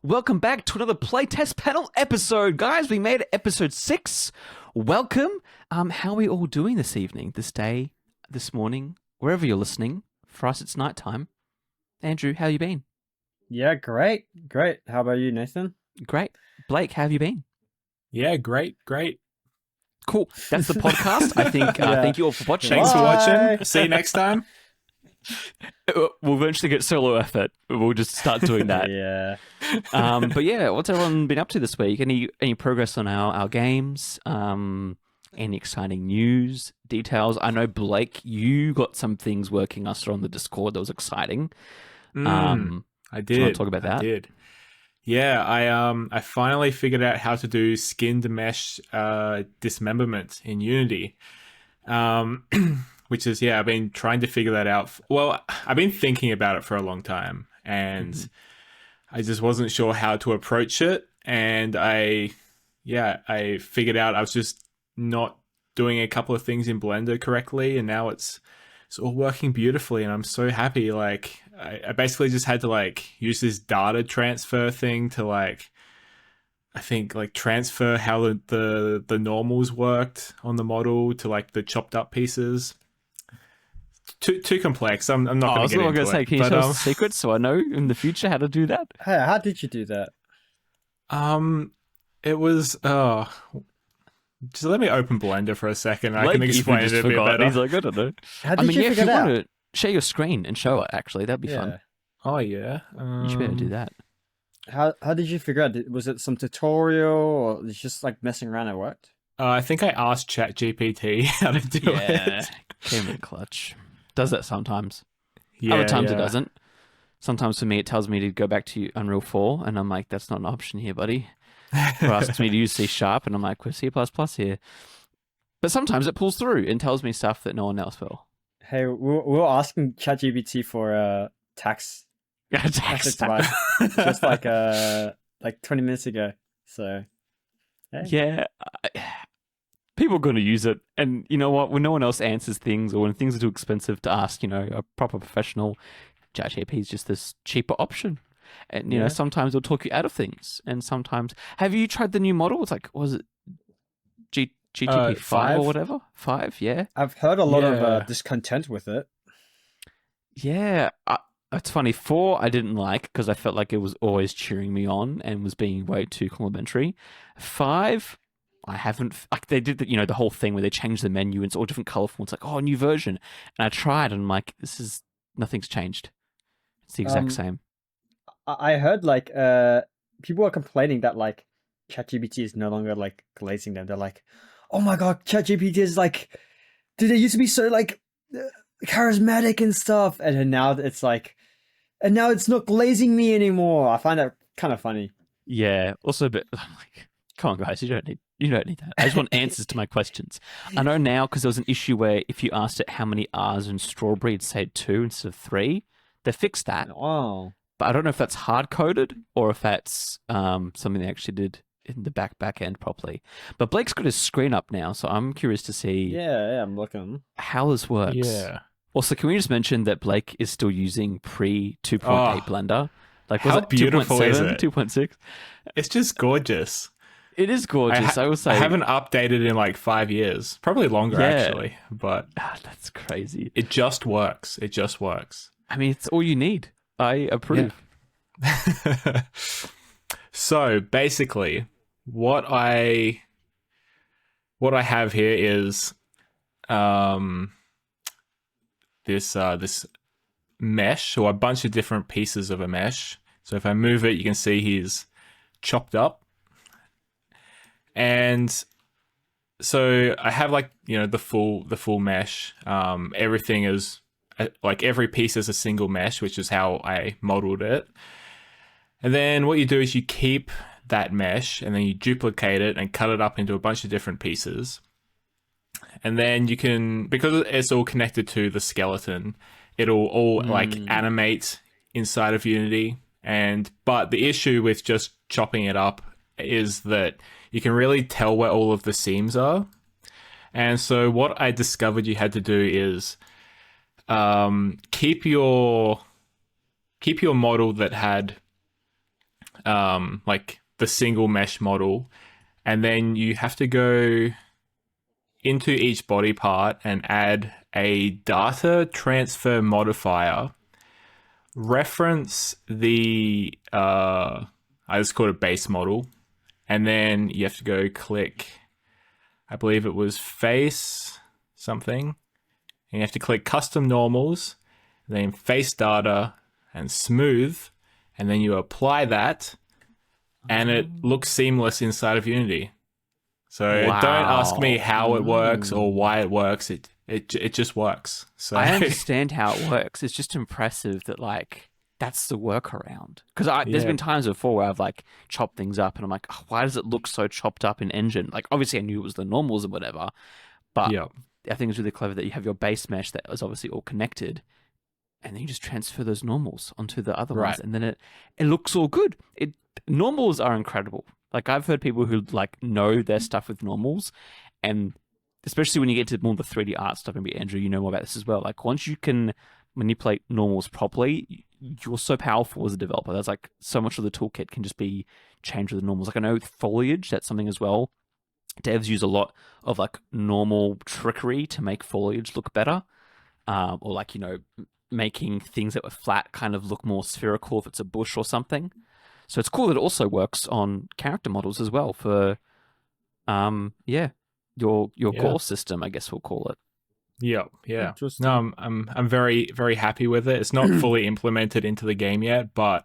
Welcome back to another Playtest panel episode, guys. We made it episode 6. Welcome. How are we all doing this evening, this day, this morning, wherever you're listening? For us, it's nighttime. Andrew, how you been? Yeah, great. How about you, Nathan? Great. Blake, how have you been? Yeah, great. Cool. That's the podcast. I think. Thank you all for watching. Thanks for Bye. watching. See you next time. We'll eventually get solo effort. We'll just start doing that. Yeah. But yeah, what's everyone been up to this week? Any progress on our games? Any exciting news, details? I know, Blake, you got some things working us on the Discord that was exciting. I did. Do you want to talk about that? I did. Yeah, I finally figured out how to do skinned mesh dismemberment in Unity. Which is, I've been trying to figure that out. Well, I've been thinking about it for a long time, and I just wasn't sure how to approach it. And I figured out I was just not doing a couple of things in Blender correctly, and now it's all working beautifully, and I'm so happy. Like, I basically just had to use this data transfer thing to I think transfer how the normals worked on the model to the chopped up pieces. Too complex. I'm not going to get into it. Say, can you tell us the secrets so I know in the future how to do that? Hey, how did you do that? It was just let me open Blender for a second. I Blake can explain it a bit better. He's like, I don't know. How did you if figure you it out? want to share your screen and show it, actually, that'd be fun. Oh yeah, You should be able to do that. How did you figure out? Was it some tutorial or it's just messing around and it worked? I think I asked ChatGPT how to do it. Came in clutch. Does that sometimes. Yeah, Other times it doesn't. Sometimes for me it tells me to go back to Unreal 4 and I'm like, that's not an option here, buddy. Or asks me to use C# and I'm like, we're C++ here. But sometimes it pulls through and tells me stuff that no one else will. Hey, we were asking ChatGPT for tax advice just 20 minutes ago. So hey. Yeah. People are going to use it. And you know what? When no one else answers things or when things are too expensive to ask, a proper professional, ChatGPT is just this cheaper option. And, you know, sometimes it'll talk you out of things. And sometimes... Have you tried the new model? It's was it GTP 5 or whatever? 5, yeah? I've heard a lot of discontent with it. Yeah. It's funny. 4 I didn't like because I felt like it was always cheering me on and was being way too complimentary. 5... I haven't, they did the, the whole thing where they changed the menu and it's all different colorful. It's a new version. And I tried and I'm like, nothing's changed. It's the exact same. I heard people are complaining that ChatGPT is no longer glazing them. They're like, oh my God, ChatGPT is dude, they used to be so charismatic and stuff. And now it's and now it's not glazing me anymore. I find that kind of funny. Yeah. Also a bit, I'm like, come on guys, you don't need that. I just want answers to my questions. I know now because there was an issue where if you asked it how many R's in strawberry, it'd say 2 instead of 3. They fixed that. Wow. But I don't know if that's hard-coded or if that's something they actually did in the back end properly. But Blake's got his screen up now, so I'm curious to see Yeah, I'm looking. how this works. Yeah. Also, can we just mention that Blake is still using pre-2.8 Blender? Was how it beautiful 2.7, is it? 2.6? It's just gorgeous. It is gorgeous, I will say. I haven't updated in 5 years. Probably longer, actually. But that's crazy. it just works. It just works. I mean, it's all you need. I approve. Yeah. So, basically, what I have here is this mesh, or a bunch of different pieces of a mesh. So if I move it, you can see he's chopped up. And so I have the full mesh. Everything is every piece is a single mesh, which is how I modeled it. And then what you do is you keep that mesh and then you duplicate it and cut it up into a bunch of different pieces. And then you can, because it's all connected to the skeleton, it'll all animate inside of Unity. But the issue with just chopping it up is that you can really tell where all of the seams are. And so what I discovered you had to do is keep your model that had like the single mesh model, and then you have to go into each body part and add a data transfer modifier, reference the I just called it base model, and then you have to go click, I believe it was face something, and you have to click custom normals, then face data and smooth, and then you apply that, and it looks seamless inside of Unity. So don't ask me how it works or why it works. It just works. So I understand how it works. It's just impressive that like that's the workaround. Because there's been times before where I've like chopped things up and I'm like, oh, why does it look so chopped up in Engine? Like obviously I knew it was the normals or whatever, but yeah, I think it's really clever that you have your base mesh that is obviously all connected, and then you just transfer those normals onto the other ones, and then it looks all good. Normals are incredible. Like I've heard people who like know their stuff with normals, and especially when you get to more of the 3D art stuff, maybe Andrew, you know more about this as well. Like once you can manipulate normals properly, you're so powerful as a developer. There's like so much of the toolkit can just be changed with the normals. Like I know with foliage, that's something as well. Devs use a lot of like normal trickery to make foliage look better, or like, you know, making things that were flat kind of look more spherical if it's a bush or something. So it's cool that it also works on character models as well for, your core system, I guess we'll call it. Yeah. No, I'm very, very happy with it. It's not fully implemented into the game yet, but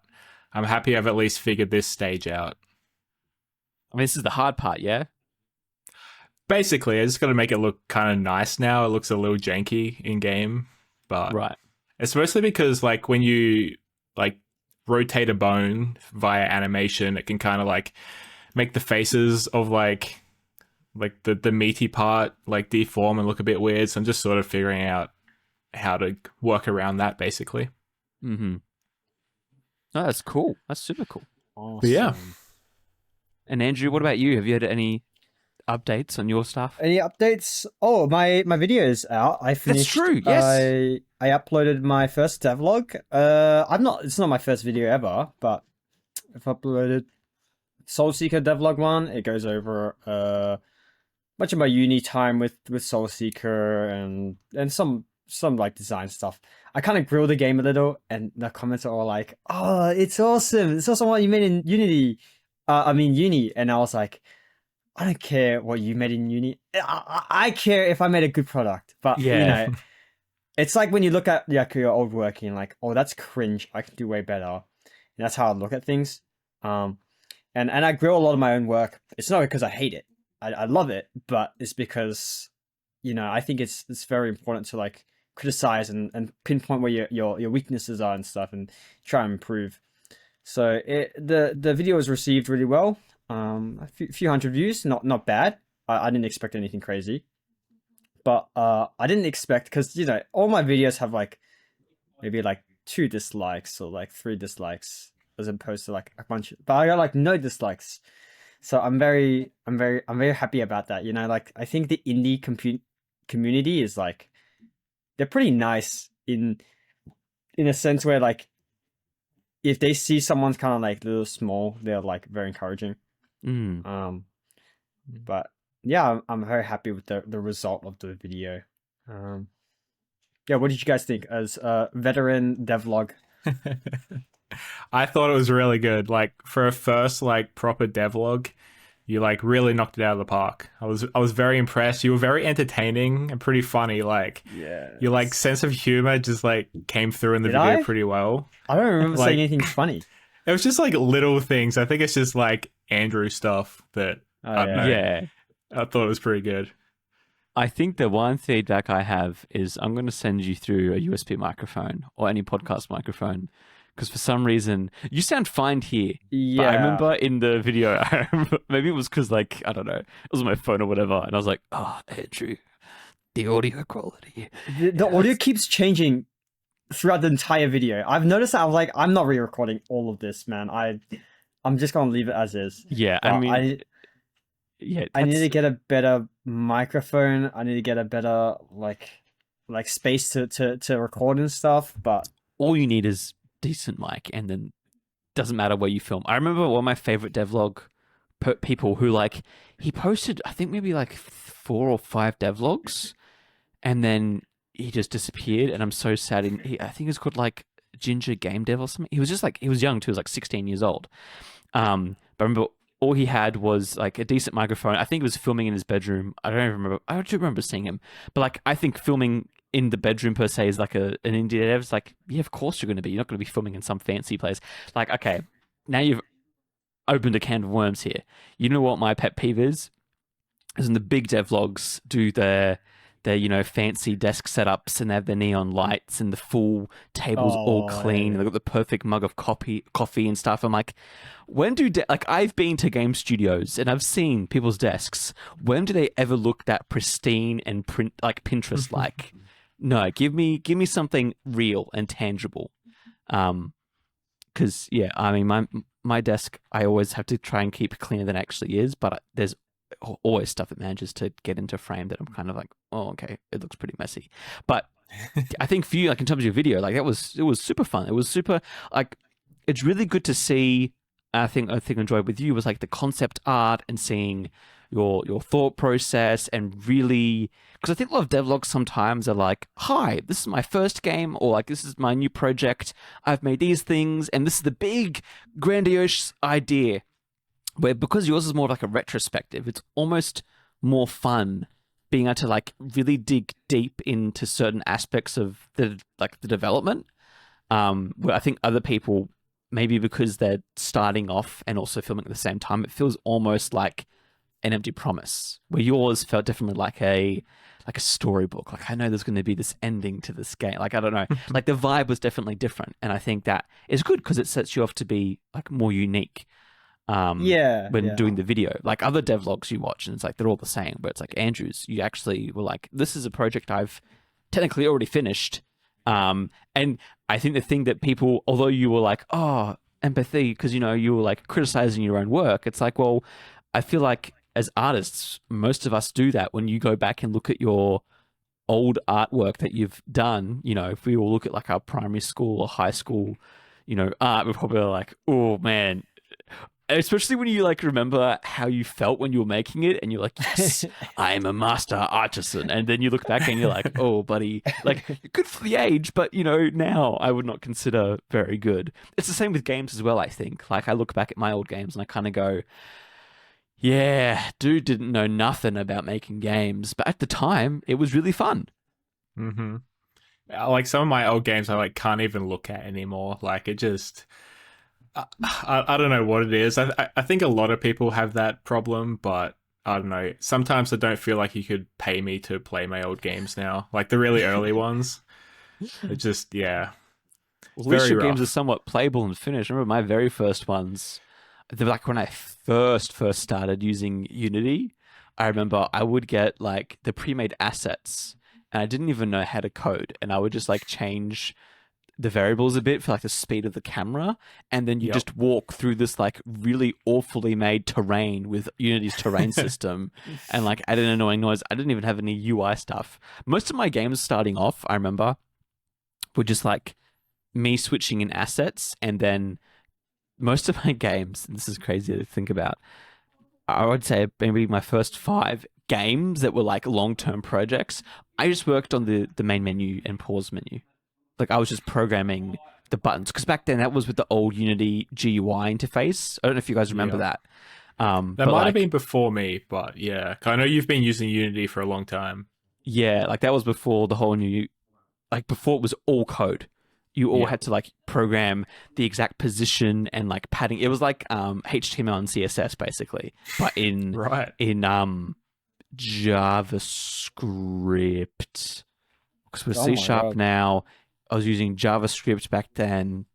I'm happy I've at least figured this stage out. I mean, this is the hard part, yeah? Basically, I just got to make it look kind of nice now. It looks a little janky in game, but it's mostly because like when you like rotate a bone via animation, it can kind of like make the faces of like the meaty part like deform and look a bit weird. So I'm just sort of figuring out how to work around that basically. Mm-hmm. Oh, that's cool. That's super cool. Awesome. But yeah. And And Andrew, what about you? Have you had any updates on your stuff? any updates? Oh, my video is out. I finished. That's true. Yes. I uploaded my first devlog. It's not my first video ever, but I've uploaded Soulseeker devlog one. It goes over much of my uni time with Soulseeker and some like design stuff. I kind of grill the game a little, and the comments are all like, "Oh, it's awesome! It's awesome what you made in Unity." Uni, and I was like, I don't care what you made in Uni. I care if I made a good product. But you know, it's like when you look at like your old work and you're like, oh, that's cringe. I can do way better. And that's how I look at things. And I grill a lot of my own work. It's not because I hate it. I love it, but it's because, you know, I think it's very important to like criticize and pinpoint where your weaknesses are and stuff and try and improve. So the video was received really well. A few hundred views, not bad. I didn't expect anything crazy, but I didn't expect, because you know all my videos have like maybe like 2 dislikes or like 3 dislikes as opposed to like a bunch. But I got like no dislikes, so I'm very happy about that. You know, like I think the indie community is like, they're pretty nice in a sense where like if they see someone's kind of like a little small, they're like very encouraging. But yeah, I'm very happy with the result of the video. Yeah, what did you guys think as a veteran devlog? I thought it was really good. Like for a first like proper devlog, you like really knocked it out of the park. I was very impressed. You were very entertaining and pretty funny. Like your like sense of humor just like came through in the video pretty well. I don't remember saying anything funny. It was just like little things. I think it's just like Andrew stuff that I don't know. Yeah. I thought it was pretty good. I think the one feedback I have is I'm going to send you through a USB microphone or any podcast microphone, because for some reason you sound fine here. Yeah. But I remember in the video, maybe it was because like, I don't know, it was on my phone or whatever, and I was like, oh, Andrew, the audio quality. The audio keeps changing throughout the entire video. I've noticed that. I was like, I'm not re-recording all of this, man. I'm just gonna leave it as is. Yeah, I mean, I need to get a better microphone. I need to get a better like space to record and stuff. But all you need is decent mic, and then doesn't matter where you film. I remember one of my favorite devlog people who like he posted I think maybe like 4 or 5 devlogs, and then he just disappeared. And I'm so sad. I think it's called like Ginger Game Dev or something. He was just like he was young too. He was like 16 years old. But I remember all he had was like a decent microphone. I think he was filming in his bedroom. I don't even remember. I do remember seeing him, but like I think filming in the bedroom per se is like an indie dev. It's like, yeah, of course you're going to be. You're not going to be filming in some fancy place. Like, okay, now you've opened a can of worms here. You know what my pet peeve is? Is when the big devlogs do their fancy desk setups and they have the neon lights and the full tables all clean. Yeah. And they've got the perfect mug of coffee and stuff. I'm like, when do like I've been to game studios and I've seen people's desks. When do they ever look that pristine and print like Pinterest like? No, give me something real and tangible. Because yeah, I mean my desk I always have to try and keep cleaner than it actually is, but there's always stuff that manages to get into frame that I'm kind of like, oh, okay, it looks pretty messy. But I think for you, like in terms of your video, like it was super fun. It was super like it's really good to see. I think I enjoyed with you was like the concept art and seeing your thought process and really because I think a lot of devlogs sometimes are like, hi, this is my first game, or like this is my new project. I've made these things, and this is the big grandiose idea. Where because yours is more like a retrospective, it's almost more fun being able to like really dig deep into certain aspects of the development. Where I think other people maybe because they're starting off and also filming at the same time, it feels almost like an empty promise. Where yours felt definitely like a storybook. Like I know there's going to be this ending to this game. Like I don't know. Like the vibe was definitely different, and I think that is good because it sets you off to be like more unique. When doing the video, like other devlogs you watch and it's like they're all the same, but it's like Andrew's, you actually were like, this is a project I've technically already finished. And I think the thing that people, although you were like, oh, empathy, because you were like criticizing your own work, it's like, well, I feel like as artists, most of us do that when you go back and look at your old artwork that you've done. If we all look at like our primary school or high school, art, we're probably like, oh man. Especially when you like remember how you felt when you were making it, and you're like, "Yes, I am a master artisan." And then you look back and you're like, "Oh, buddy, like good for the age, but now I would not consider very good." It's the same with games as well. I think like I look back at my old games and I kind of go, "Yeah, dude didn't know nothing about making games, but at the time it was really fun." Mm-hmm. Like some of my old games, I like can't even look at anymore. Like it just. I don't know what it is. I think a lot of people have that problem, but I don't know. Sometimes I don't feel like you could pay me to play my old games now, like the really early ones. It just, yeah. Well, at least your games are somewhat playable and finished. I remember my very first ones, like when I first started using Unity, I remember I would get like the pre-made assets and I didn't even know how to code, and I would just like change the variables a bit for like the speed of the camera, and then you just walk through this like really awfully made terrain with Unity's terrain system and like add an annoying noise. I didn't even have any UI stuff. Most of my games starting off, I remember, were just like me switching in assets, and then most of my games, and this is crazy to think about, I would say maybe my first 5 games that were like long-term projects, I just worked on the main menu and pause menu. Like I was just programming the buttons, because back then that was with the old Unity GUI interface. I don't know if you guys remember that. That might have been before me, but yeah, I know you've been using Unity for a long time. Yeah, like that was before the whole new, like before it was all code. You all had to like program the exact position and like padding. It was like HTML and CSS basically, but in JavaScript. Because with C# now. I was using JavaScript back then.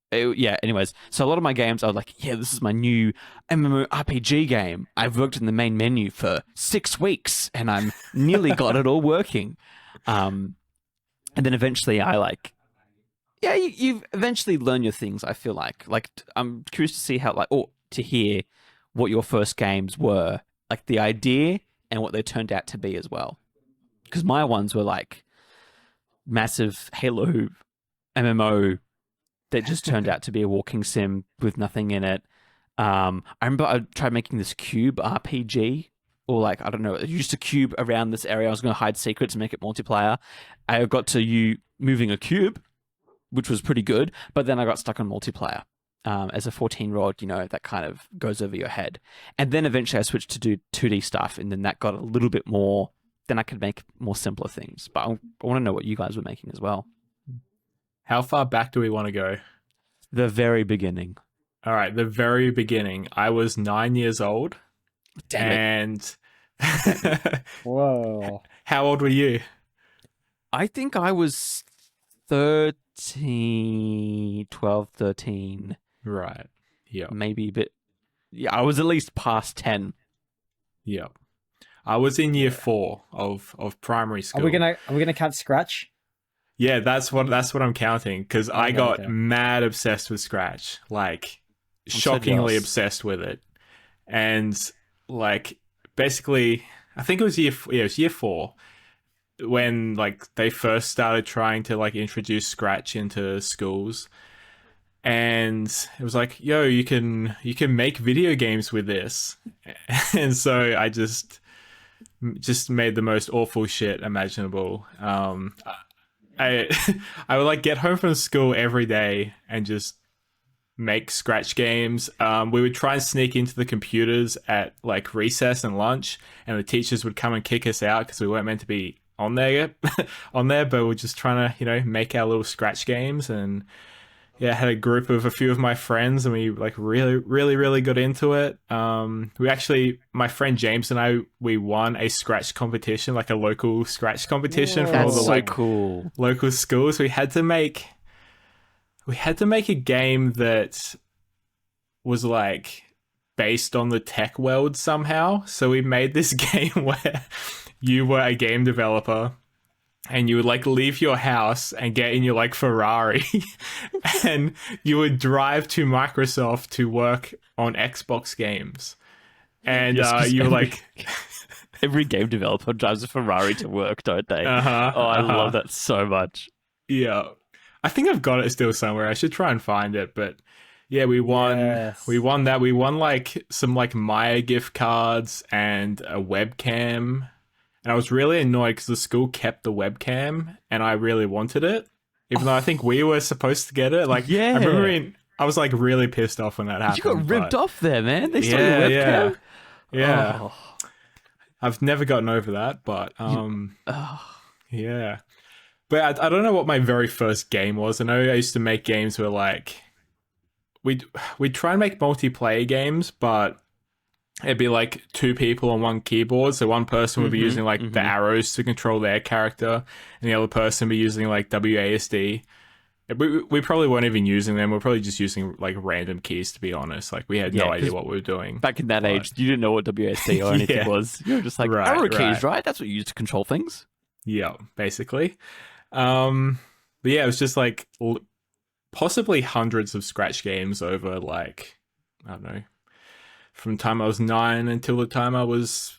Anyways, so a lot of my games, I was like, yeah, this is my new MMORPG game. I've worked in the main menu for 6 weeks, and I'm nearly got it all working. And then eventually I like, you eventually learn your things, I feel like. Like, I'm curious to see how, like, or to hear what your first games were. Like, the idea and what they turned out to be as well. Because my ones were like, massive Halo MMO that just turned out to be a walking sim with nothing in it. I remember I tried making this cube RPG, or like, I don't know, I used a cube around this area. I was going to hide secrets and make it multiplayer. I got to you moving a cube, which was pretty good, but then I got stuck on multiplayer. As a 14-year-old, you know, that kind of goes over your head. And then eventually I switched to do 2D stuff, and then that got a little bit more, then I could make more simpler things. But I want to know what you guys were making as well. How far back do we want to go? The very beginning. All right, the very beginning. I was 9 years old. Damn it. And Whoa. how old were you? I think I was 13, 12, 13, Right. Yeah. maybe a bit. Yeah, I was at least past 10. Yeah. I was in year 4 of primary school. Are we gonna count Scratch? Yeah, that's what I'm counting, because I Okay, got okay. mad obsessed with Scratch, like so shockingly jealous. obsessed with it, and like basically, I think it was it was year 4 when like they first started trying to like introduce Scratch into schools, and it was like, yo, you can make video games with this, and so I just made the most awful shit imaginable. I I would like get home from school every day and just make Scratch games. We would try and sneak into the computers at like recess and lunch, and the teachers would come and kick us out because we weren't meant to be on there but we're just trying to, you know, make our little Scratch games. And yeah, I had a group of a few of my friends, and we like really got into it. We actually, my friend James and I, we won a Scratch competition, like a local Scratch competition Whoa. from all That's the so like cool. local schools. We had to make a game that was like based on the tech world somehow. So we made this game where you were a game developer, and you would like leave your house and get in your like Ferrari and you would drive to Microsoft to work on Xbox games. And Yes, 'cause you were like, Every game developer drives a Ferrari to work, don't they? uh-huh, Oh, I uh-huh. love that so much. Yeah. I think I've got it still somewhere. I should try and find it, but yeah, we won. Yes. We won that. We won like some like Maya gift cards and a webcam. And I was really annoyed because the school kept the webcam, and I really wanted it, even though I think we were supposed to get it. Like, Yeah. I remember I was like really pissed off when that happened. You got ripped but- off there, man. They stole your webcam. Yeah. Oh. I've never gotten over that, but Oh. yeah. But I don't know what my very first game was. I know I used to make games where like we'd try and make multiplayer games, but it'd be like 2 people on one keyboard. So one person would be using like the arrows to control their character, and the other person would be using like WASD. We probably weren't even using them. We're probably just using like random keys, to be honest. Like we had no Yeah, idea 'cause what we were doing. Back in that But- age, you didn't know what WSD or anything Yeah. was. You were just like, Right, arrow keys, right. right? That's what you use to control things. Yeah, basically. But yeah, it was just like possibly hundreds of Scratch games over like, I don't know, from the time I was 9 until the time I was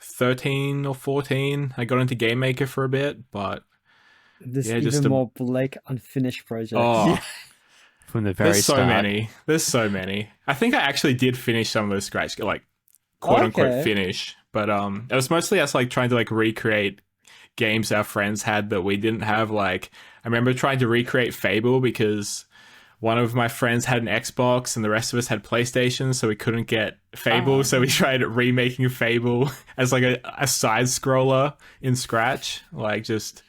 13 or 14. I got into Game Maker for a bit, but This Yeah, even just a- more Blake unfinished project. oh, From the very there's so start. many. There's so many. I think I actually did finish some of those Scratch, like quote unquote Okay. finish, but it was mostly us like trying to like recreate games our friends had that we didn't have. Like I remember trying to recreate Fable because one of my friends had an Xbox and the rest of us had PlayStation, so we couldn't get Fable. Oh. So we tried remaking Fable as like a side scroller in Scratch, like just,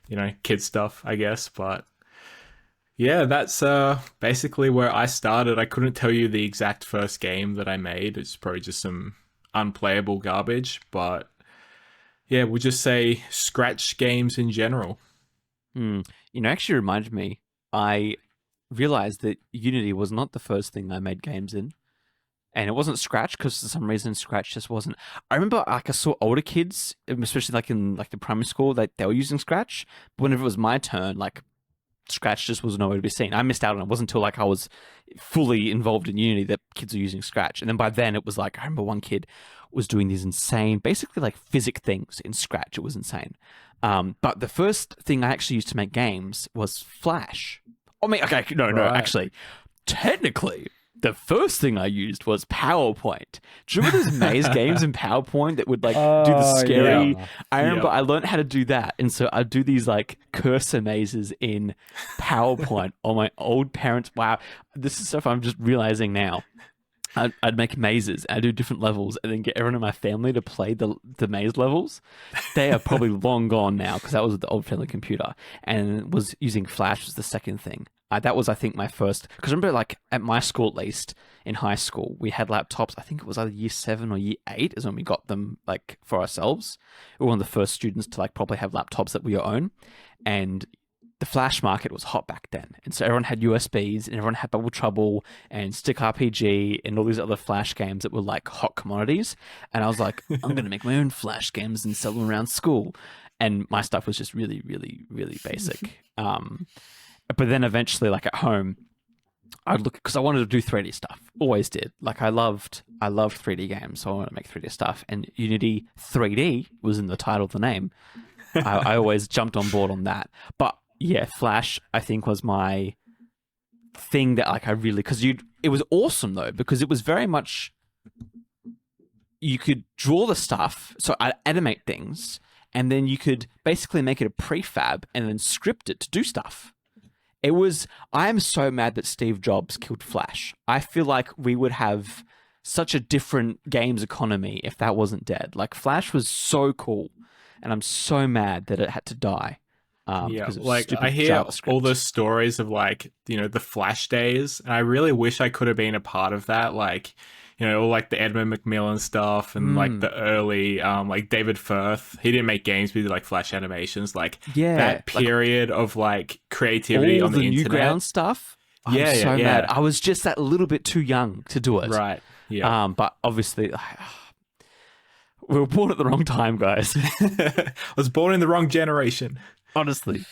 you know, kid stuff, I guess. But yeah, that's basically where I started. I couldn't tell you the exact first game that I made. It's probably just some unplayable garbage, but yeah, we'll just say Scratch games in general. You know, actually reminded me, I realized that Unity was not the first thing I made games in. And it wasn't Scratch because for some reason Scratch just wasn't. I remember like I saw older kids, especially like in like the primary school, like they were using Scratch. But whenever it was my turn, like Scratch just was nowhere to be seen. I missed out on it. It wasn't until like I was fully involved in Unity that kids were using Scratch. And then by then it was like, I remember one kid was doing these insane, basically like physic things in Scratch. It was insane. But the first thing I actually used to make games was Flash. I mean, okay, no, Right. actually, technically, the first thing I used was PowerPoint. Do you remember those maze games in PowerPoint that would like do the Oh, scary? yeah. I remember Yeah. I learned how to do that, and so I'd do these like cursor mazes in PowerPoint on my old parents. Wow, this is stuff I'm just realizing now. I'd make mazes. I'd do different levels, and then get everyone in my family to play the maze levels. They are probably long gone now because that was the old family computer, and was using Flash was the second thing. That was, I think, my first. Because remember, like at my school, at least in high school, we had laptops. I think it was either year 7 or year 8 is when we got them, like for ourselves. We were one of the first students to like probably have laptops that we own, and the Flash market was hot back then, and so everyone had USBs, and everyone had Bubble Trouble and Stick RPG and all these other Flash games that were like hot commodities. And I was like, I'm gonna make my own Flash games and sell them around school. And my stuff was just really, really, really basic. But then eventually, like at home, I'd look because I wanted to do 3D stuff. Always did. Like I loved 3D games, so I wanted to make 3D stuff. And Unity 3D was in the title of the name. I always jumped on board on that. But yeah, Flash I think was my thing that like I really because it was awesome though because it was very much you could draw the stuff, so I'd animate things, and then you could basically make it a prefab and then script it to do stuff. It was, I am so mad that Steve Jobs killed Flash. I feel like we would have such a different games economy if that wasn't dead. Like Flash was so cool, and I'm so mad that it had to die. Yeah, Because of like stupid I hear JavaScript. all those stories of like, the Flash days, and I really wish I could have been a part of that. Like, all like the Edmund McMillan stuff and like the early, like David Firth. He didn't make games, but he did like Flash animations. Like Yeah, that like period of like creativity all on the the internet. Newgrounds stuff. I'm Yeah, so yeah, mad. yeah. I was just that little bit too young to do it. Right. Yeah. But obviously, we were born at the wrong time, guys. I was born in the wrong generation. Honestly,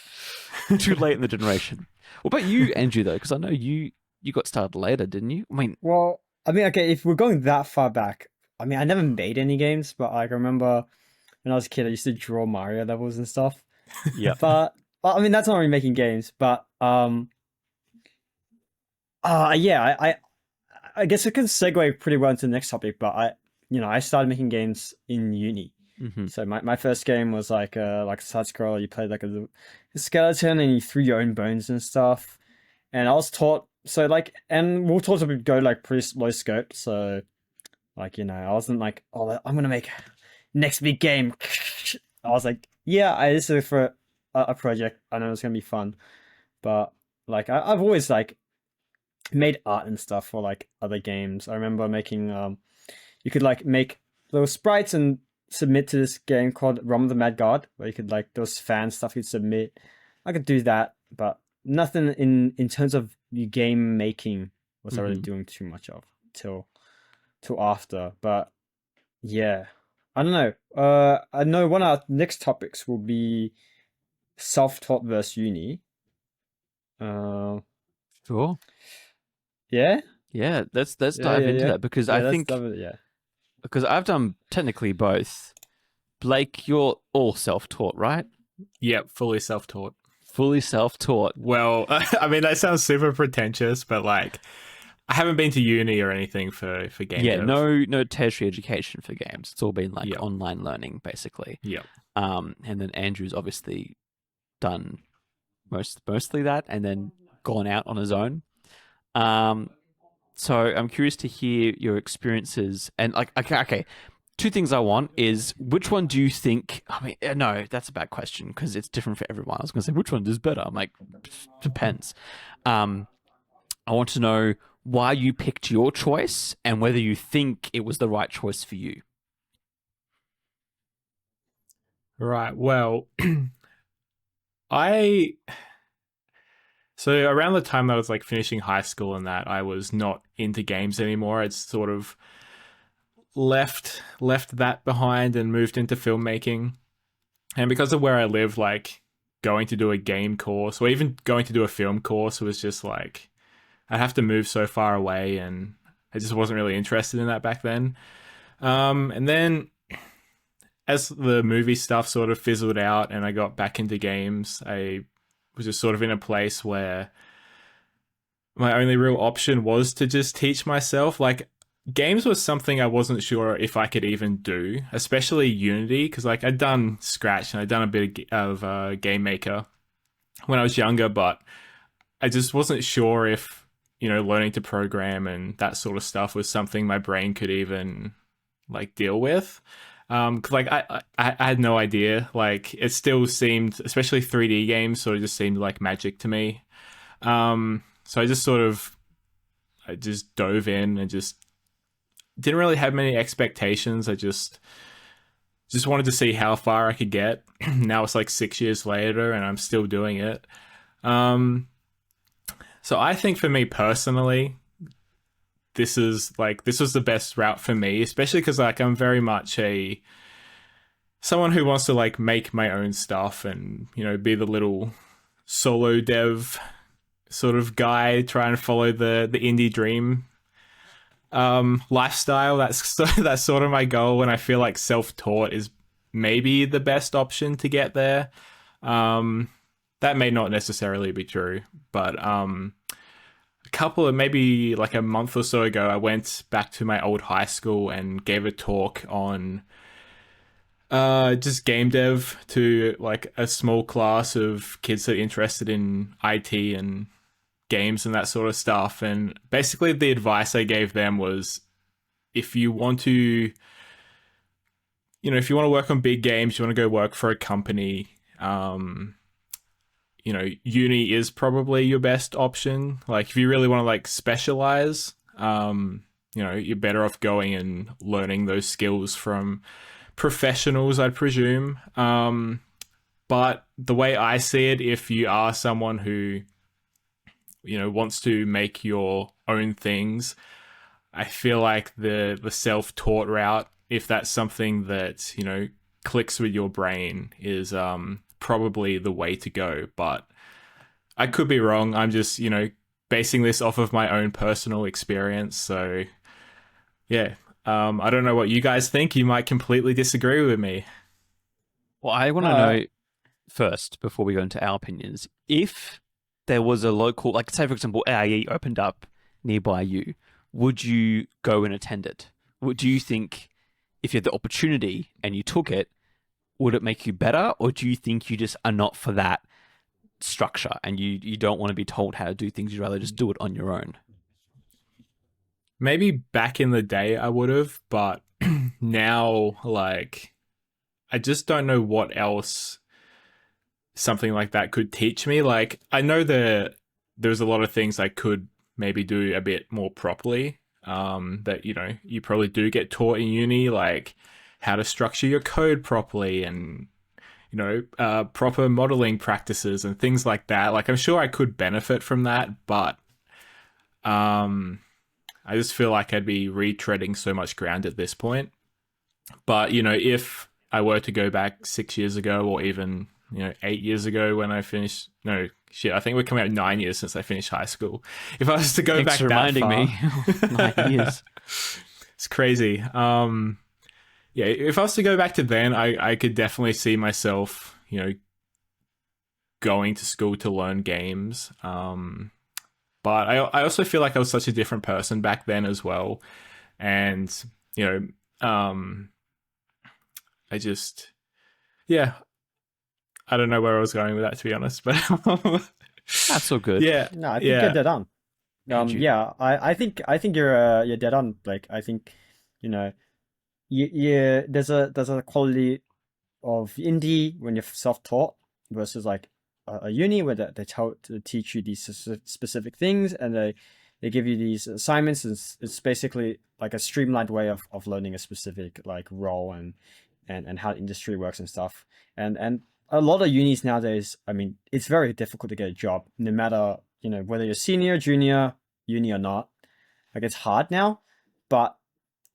too late in the generation. What about you, Andrew? Though, because I know you got started later, didn't you? I mean, Well, I mean, okay, if we're going that far back, I mean, I never made any games, but like, I remember when I was a kid, I used to draw Mario levels and stuff. yeah, But well, I mean, that's not really making games, but yeah, I guess I can segue pretty well into the next topic. But I started making games in uni. hmm So my first game was like a side scroller. You played like a skeleton and you threw your own bones and stuff. And I was taught and we were taught to go like pretty low scope. So like I wasn't like, oh, I'm gonna make next big game. I was like, yeah, this is for a project. I know it's gonna be fun, but like I've always like made art and stuff for like other games. I remember making you could like make little sprites and submit to this game called Rom of the Mad God, where you could like those fan stuff you'd submit. I could do that, but nothing in terms of game making was I really doing too much of till after. But yeah, I don't know. I know one of our next topics will be self-taught versus uni. sure. Yeah, Yeah, let's dive into that because I think because I've done technically both. Blake, you're all self-taught, right? Yep, fully self-taught. Fully self-taught. Well, I mean, that sounds super pretentious, but like, I haven't been to uni or anything for game Yeah, dev. no tertiary education for games. It's all been like Yep. online learning, basically. Yep. And then Andrew's obviously done mostly that, and then gone out on his own. So I'm curious to hear your experiences, and like, okay. Two things I want is which one do you think? I mean, no, that's a bad question because it's different for everyone. I was going to say which one is better. I'm like, depends. I want to know why you picked your choice and whether you think it was the right choice for you. Right. Well, so around the time I was like finishing high school and that, I was not into games anymore. I'd sort of left that behind and moved into filmmaking. And because of where I lived, like going to do a game course or even going to do a film course was just like I'd have to move so far away, and I just wasn't really interested in that back then. And then as the movie stuff sort of fizzled out and I got back into games, I was just sort of in a place where my only real option was to just teach myself. Like games was something I wasn't sure if I could even do, especially Unity, because like I'd done Scratch and I'd done a bit of Game Maker when I was younger, but I just wasn't sure if learning to program and that sort of stuff was something my brain could even like deal with. 'Cause like I had no idea. Like it still seemed, especially 3D games, sort of just seemed like magic to me. So I just dove in and just didn't really have many expectations. I just wanted to see how far I could get. Now it's like 6 years later and I'm still doing it. Um, so I think for me personally, this was the best route for me, especially because like I'm very much a someone who wants to like make my own stuff and be the little solo dev sort of guy, try and follow the indie dream lifestyle. That's sort of my goal, and I feel like self-taught is maybe the best option to get there. That may not necessarily be true, but a couple of maybe like a month or so ago, I went back to my old high school and gave a talk on just game dev to like a small class of kids that are interested in IT and games and that sort of stuff. And basically the advice I gave them was, if you want to if you want to work on big games, you want to go work for a company, uni is probably your best option. Like if you really want to like specialize, you're better off going and learning those skills from professionals, I'd presume. But the way I see it, if you are someone who wants to make your own things, I feel like the self-taught route, if that's something that clicks with your brain, is probably the way to go. But I could be wrong. I'm just basing this off of my own personal experience. So yeah, I don't know what you guys think. You might completely disagree with me. Well, I want to know first, before we go into our opinions, if there was a local, like say for example, AIE opened up nearby you, would you go and attend it? Do you think if you had the opportunity and you took it, would it make you better, or do you think you just are not for that structure and you don't want to be told how to do things, you'd rather just do it on your own? Maybe back in the day I would have, but now like I just don't know what else something like that could teach me. Like I know there's a lot of things I could maybe do a bit more properly, that you probably do get taught in uni, like how to structure your code properly and proper modeling practices and things like that. Like I'm sure I could benefit from that, but I just feel like I'd be retreading so much ground at this point. But if I were to go back 6 years ago, or even 8 years ago when I finished, no shit, I think we're coming out 9 years since I finished high school. If I was to go Thanks back for that reminding far, me. 9 years. It's crazy. Yeah, if I was to go back to then, I could definitely see myself, going to school to learn games. But I also feel like I was such a different person back then as well. And, I just, yeah, I don't know where I was going with that, to be honest, but That's all good. yeah, No, I think yeah. you're dead on. Andrew. Yeah, I think you're dead on. Like I think, there's a quality of indie when you're self-taught versus like a uni where they teach you these specific things, and they give you these assignments. It's basically like a streamlined way of learning a specific like role and how industry works and stuff. And a lot of unis nowadays, I mean, it's very difficult to get a job, no matter whether you're senior, junior, uni or not. Like it's hard now,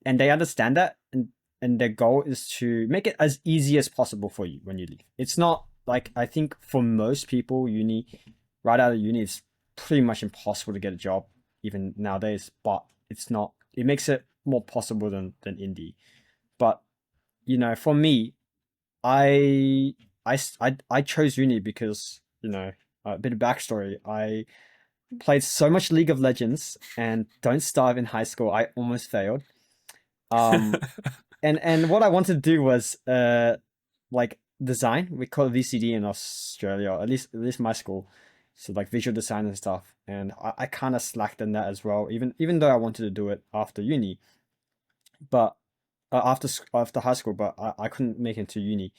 and they understand that, and their goal is to make it as easy as possible for you when you leave. It's not like, I think for most people, right out of uni, it's pretty much impossible to get a job even nowadays. But it's not. It makes it more possible than indie. But for me, I chose uni because a bit of backstory. played so much League of Legends and Don't Starve in high school. I almost failed. Um, and what I wanted to do was like design. We call it VCD in Australia, or at least my school. So like visual design and stuff. And I kind of slacked in that as well, even though I wanted to do it after uni, but after high school, but I couldn't make it to uni.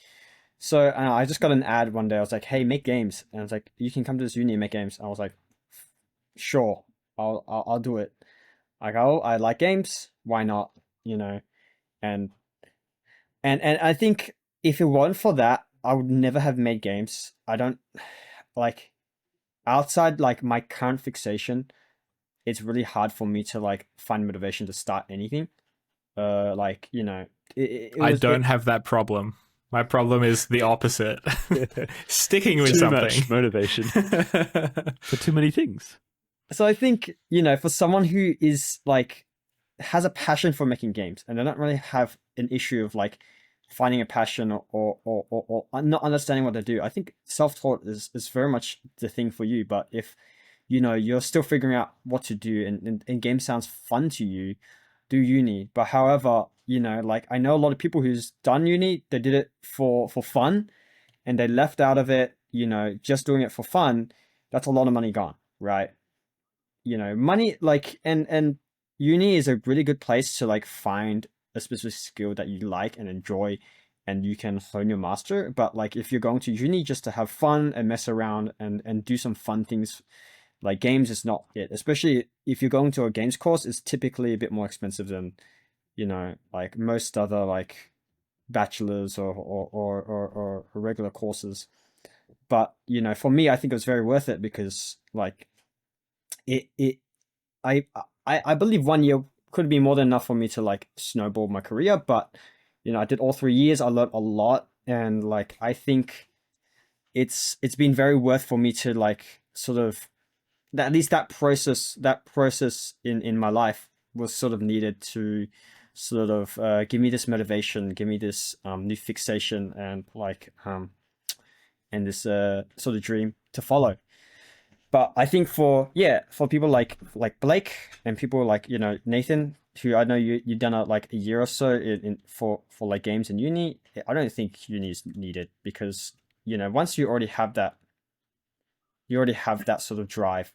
So I just got an ad one day. I was like, "Hey, make games," and I was like, "You can come to this uni and make games." I was like, "Sure, I'll do it." Like, oh, I like games. Why not? You know, and and I think if it weren't for that, I would never have made games. I don't like outside like my current fixation. It's really hard for me to like find motivation to start anything. Like it I was don't have that problem. My problem is the opposite. Sticking with Too something. much motivation for too many things. so I think for someone who is like has a passion for making games and they don't really have an issue of like finding a passion or not understanding what they do. I think self-taught is very much the thing for you. But if you're still figuring out what to do and game sounds fun to you, do uni. But however, like I know a lot of people who's done uni, they did it for fun and they left out of it, just doing it for fun. That's a lot of money gone, right? Money like and uni is a really good place to like find a specific skill that you like and enjoy and you can hone your master. But like if you're going to uni just to have fun and mess around and do some fun things, like games is not it. Especially if you're going to a games course, it's typically a bit more expensive than like most other like bachelors or regular courses. But for me, I think it was very worth it because like it I I believe 1 year could be more than enough for me to like snowball my career. But I did all 3 years. I learned a lot, and like I think it's been very worth for me to like sort of at least that process in my life was sort of needed to sort of give me this motivation, give me this new fixation and like and this sort of dream to follow. But I think for people like Blake and people like Nathan, who I know you've done like a year or so for like games in uni. I don't think uni is needed because once you already have that sort of drive.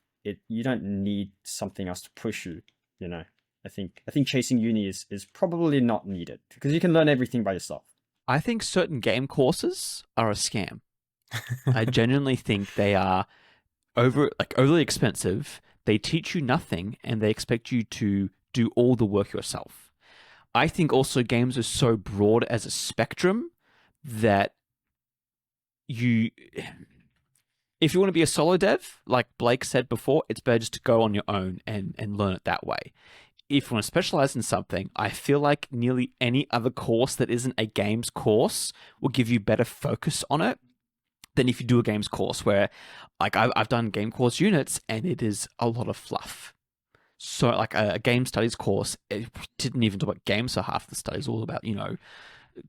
You don't need something else to push you. I think chasing uni is probably not needed because you can learn everything by yourself. I think certain game courses are a scam. I genuinely think they are overly expensive. They teach you nothing and they expect you to do all the work yourself. I think also games are so broad as a spectrum that if you want to be a solo dev, like Blake said before, it's better just to go on your own and learn it that way. If you want to specialize in something, I feel like nearly any other course that isn't a games course will give you better focus on it than if you do a games course where like I've done game course units and it is a lot of fluff. So like a game studies course, it didn't even talk about games for half the studies, all about,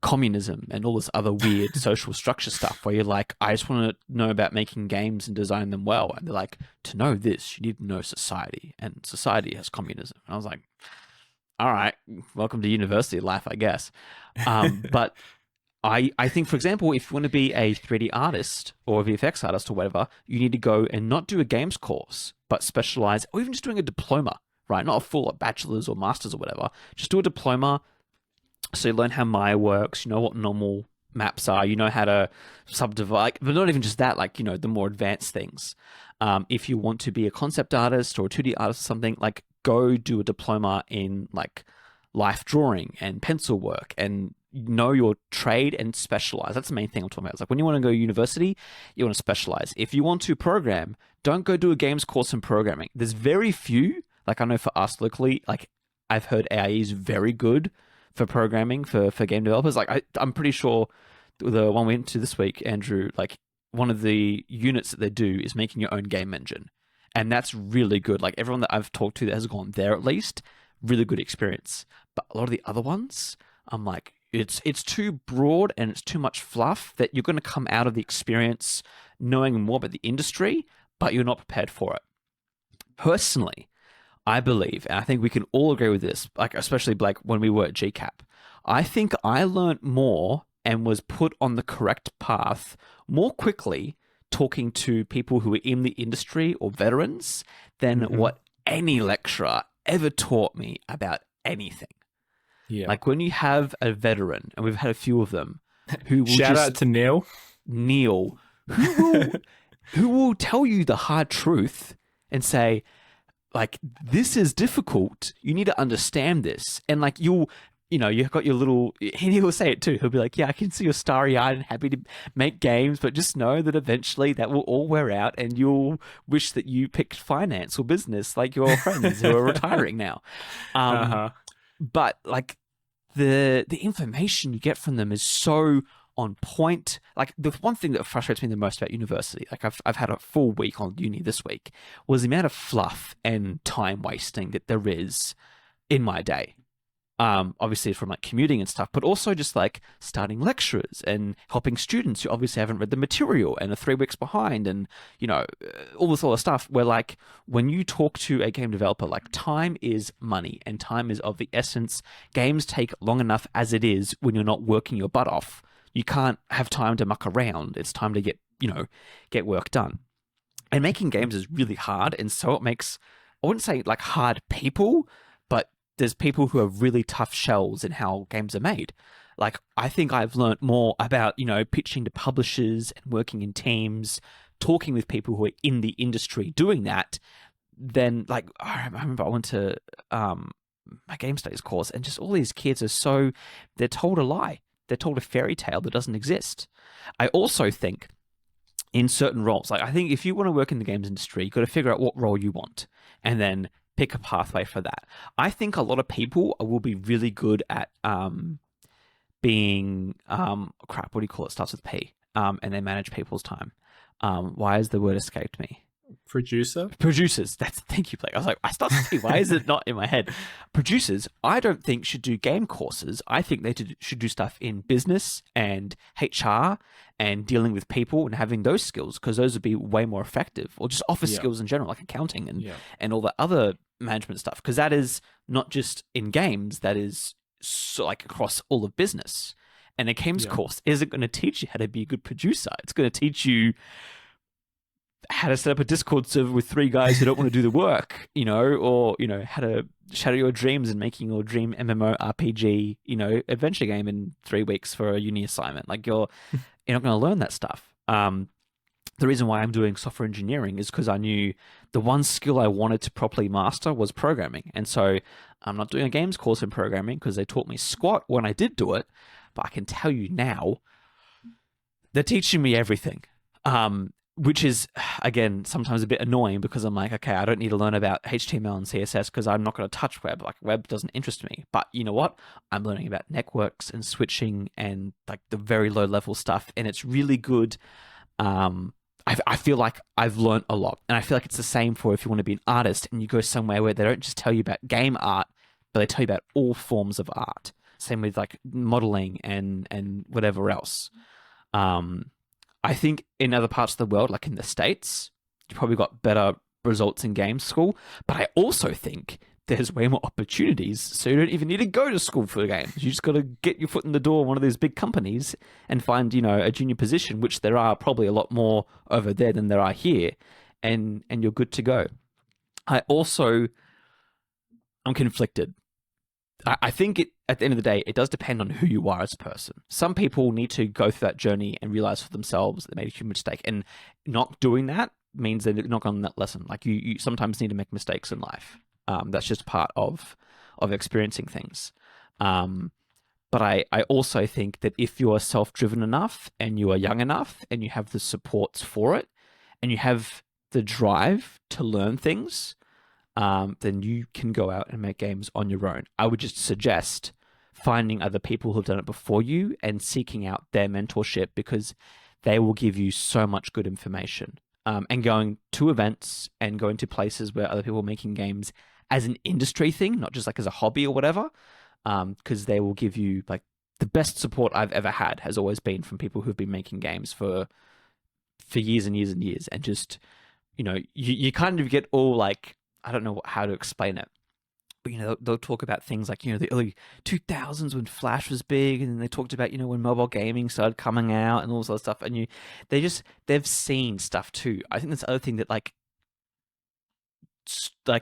communism and all this other weird social structure stuff where you're like, I just want to know about making games and design them well. And they're like, to know this, you need to know society, and society has communism. And I was like, all right, welcome to university life, I guess. But I think, for example, if you want to be a 3D artist or a VFX artist or whatever, you need to go and not do a games course, but specialize, or even just doing a diploma, right? Not a full bachelor's or master's or whatever. Just do a diploma. So you learn how Maya works, you know what normal maps are, you know how to subdivide, but not even just that, like, the more advanced things. If you want to be a concept artist or a 2D artist or something, like go do a diploma in like life drawing and pencil work and know your trade and specialize. That's the main thing I'm talking about. It's like when you want to go to university, you want to specialize. If you want to program, don't go do a games course in programming. There's very few, like I know for us locally, like I've heard AIE is very good for programming for game developers. Like I'm pretty sure the one we went to this week, Andrew, like one of the units that they do is making your own game engine. And that's really good. Like everyone that I've talked to that has gone there at least, really good experience. But a lot of the other ones, I'm like, it's too broad and it's too much fluff that you're going to come out of the experience knowing more about the industry, but you're not prepared for it. Personally, I believe, and I think we can all agree with this, like especially like when we were at GCAP, I think I learnt more and was put on the correct path more quickly talking to people who were in the industry or veterans than what any lecturer ever taught me about anything. Yeah. Like when you have a veteran, and we've had a few of them, who will Shout just out to Neil. Neil, who will tell you the hard truth and say, like, this is difficult. You need to understand this. And like you've got your little, and he'll say it too. He'll be like, yeah, I can see you're starry-eyed and happy to make games, but just know that eventually that will all wear out and you'll wish that you picked finance or business like your friends who are retiring now. But like the information you get from them is so on point. Like the one thing that frustrates me the most about university, like I've had a full week on uni this week, was the amount of fluff and time wasting that there is in my day. Obviously from like commuting and stuff, but also just like starting lectures and helping students who obviously haven't read the material and are 3 weeks behind, and all this other stuff where like when you talk to a game developer, like time is money and time is of the essence. Games take long enough as it is when you're not working your butt off. You can't have time to muck around. It's time to get work done. And making games is really hard, and so it makes, I wouldn't say like hard people, but there's people who are really tough shells in how games are made. Like, I think I've learned more about, pitching to publishers and working in teams, talking with people who are in the industry doing that, than like, I remember I went to my game studies course, and just all these kids are they're told a lie. They're told a fairy tale that doesn't exist. I also think in certain roles, like I think if you want to work in the games industry, you've got to figure out what role you want and then pick a pathway for that. I think a lot of people will be really good at being what do you call it? Starts with P. And they manage people's time. Why has the word escaped me? Producers. Thank you, Blake. I was like, I started to see, why is it not in my head? Producers, I don't think should do game courses. I think they should do stuff in business and HR and dealing with people and having those skills, because those would be way more effective. Or just office skills in general, like accounting and all the other management stuff, because that is not just in games, that is like across all of business. And a games course isn't going to teach you how to be a good producer. It's going to teach you how to set up a Discord server with 3 guys who don't want to do the work, or, how to shatter your dreams and making your dream MMORPG, adventure game in 3 weeks for a uni assignment. Like you're not going to learn that stuff. The reason why I'm doing software engineering is because I knew the one skill I wanted to properly master was programming. And so I'm not doing a games course in programming because they taught me squat when I did do it. But I can tell you now, they're teaching me everything. Which is, again, sometimes a bit annoying, because I'm like, okay, I don't need to learn about HTML and CSS because I'm not going to touch web. Like, web doesn't interest me. But you know what? I'm learning about networks and switching and like the very low level stuff. And it's really good. I feel like I've learned a lot. And I feel like it's the same for if you want to be an artist and you go somewhere where they don't just tell you about game art, but they tell you about all forms of art. Same with like modeling and whatever else. I think in other parts of the world, like in the States, you probably got better results in game school. But I also think there's way more opportunities, so you don't even need to go to school for the games. You just got to get your foot in the door of one of these big companies and find, a junior position, which there are probably a lot more over there than there are here, and you're good to go. I'm conflicted. I think at the end of the day, it does depend on who you are as a person. Some people need to go through that journey and realize for themselves that they made a huge mistake. And not doing that means they're not on that lesson. Like you sometimes need to make mistakes in life. That's just part of experiencing things. But I also think that if you are self-driven enough and you are young enough and you have the supports for it and you have the drive to learn things, then you can go out and make games on your own. I would just suggest finding other people who've done it before you and seeking out their mentorship, because they will give you so much good information. And going to events and going to places where other people are making games as an industry thing, not just like as a hobby or whatever, because they will give you like the best support I've ever had has always been from people who've been making games for years and years and years. And just, you kind of get all like I don't know how to explain it. But, they'll talk about things like, the early 2000s when Flash was big, and then they talked about, when mobile gaming started coming out and all this other stuff. And they've seen stuff too. I think that's the other thing that like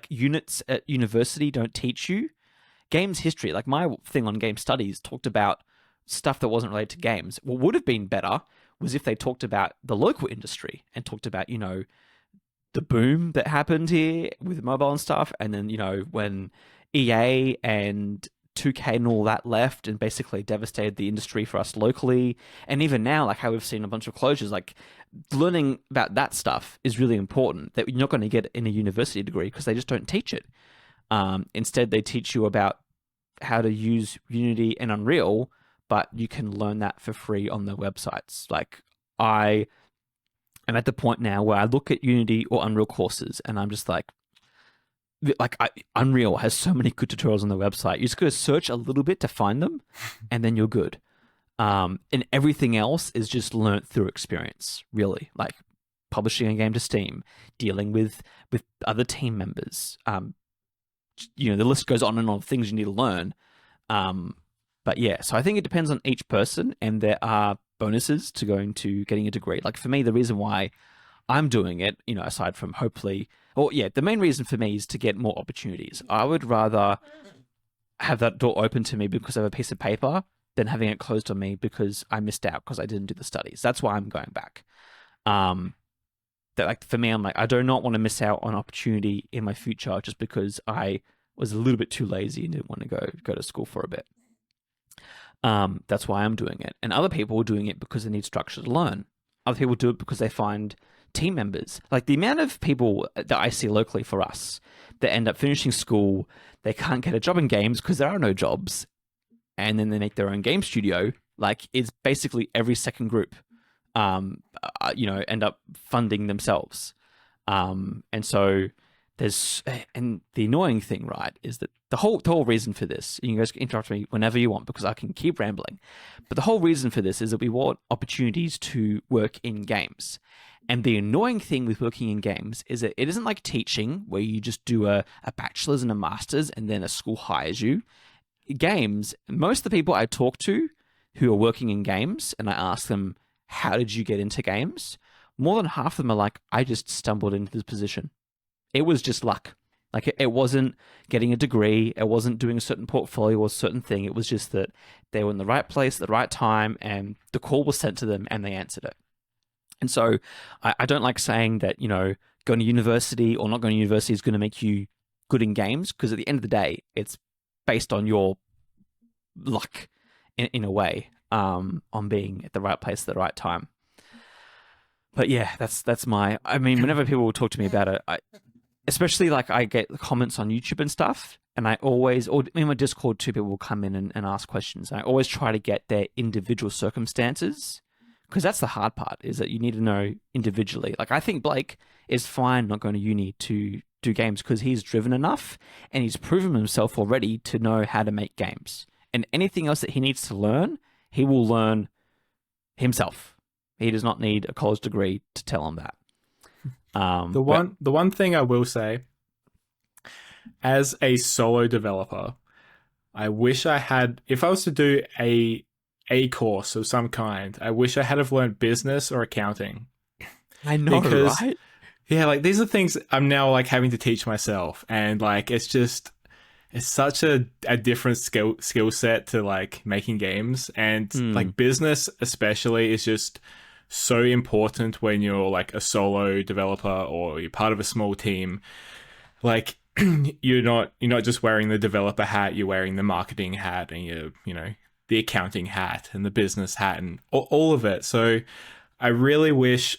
units at university don't teach you. Games history, like my thing on game studies, talked about stuff that wasn't related to games. What would have been better was if they talked about the local industry and talked about, the boom that happened here with mobile and stuff, and then when EA and 2K and all that left and basically devastated the industry for us locally, and even now, like how we've seen a bunch of closures, like learning about that stuff is really important. That you're not going to get in a university degree because they just don't teach it. Instead, they teach you about how to use Unity and Unreal, but you can learn that for free on their websites. Like I'm at the point now where I look at Unity or Unreal courses and I'm just like Unreal has so many good tutorials on the website. You just got to search a little bit to find them, and then you're good. And everything else is just learnt through experience, really. Like publishing a game to Steam, dealing with other team members. The list goes on and on of things you need to learn. But yeah, so I think it depends on each person, and there are bonuses to getting a degree. Like for me, the reason why I'm doing it, aside from the main reason for me is to get more opportunities. I would rather have that door open to me because I have a piece of paper than having it closed on me because I missed out because I didn't do the studies. That's why I'm going back. That like for me, I'm like, I do not want to miss out on opportunity in my future just because I was a little bit too lazy and didn't want to go to school for a bit. That's why I'm doing it. And other people are doing it because they need structure to learn. Other people do it because they find team members. Like the amount of people that I see locally for us that end up finishing school, they can't get a job in games because there are no jobs. And then they make their own game studio. Like it's basically every second group, end up funding themselves. And so and the annoying thing, right, is that the whole reason for this, and you guys can interrupt me whenever you want because I can keep rambling, but the whole reason for this is that we want opportunities to work in games. And the annoying thing with working in games is that it isn't like teaching where you just do a bachelor's and a master's and then a school hires you. Games, most of the people I talk to who are working in games and I ask them, how did you get into games? More than half of them are like, I just stumbled into this position. It was just luck. Like it wasn't getting a degree. It wasn't doing a certain portfolio or a certain thing. It was just that they were in the right place at the right time and the call was sent to them and they answered it. And so I don't like saying that, going to university or not going to university is going to make you good in games because at the end of the day, it's based on your luck in a way, on being at the right place at the right time. But yeah, that's whenever people talk to me about it, especially like I get comments on YouTube and stuff, and I always, or in my Discord too, people will come in and ask questions. And I always try to get their individual circumstances because that's the hard part, is that you need to know individually. Like I think Blake is fine not going to uni to do games because he's driven enough and he's proven himself already to know how to make games. And anything else that he needs to learn, he will learn himself. He does not need a college degree to tell him that. The one thing I will say, as a solo developer, I wish I had, if I was to do a course of some kind, I wish I had have learned business or accounting. I know, because, right? Yeah, like these are things I'm now like having to teach myself, and like it's such a different skill set to like making games, and like business especially is just so important when you're like a solo developer or you're part of a small team. Like you're not just wearing the developer hat, you're wearing the marketing hat and you the accounting hat and the business hat and all of it. So I really wish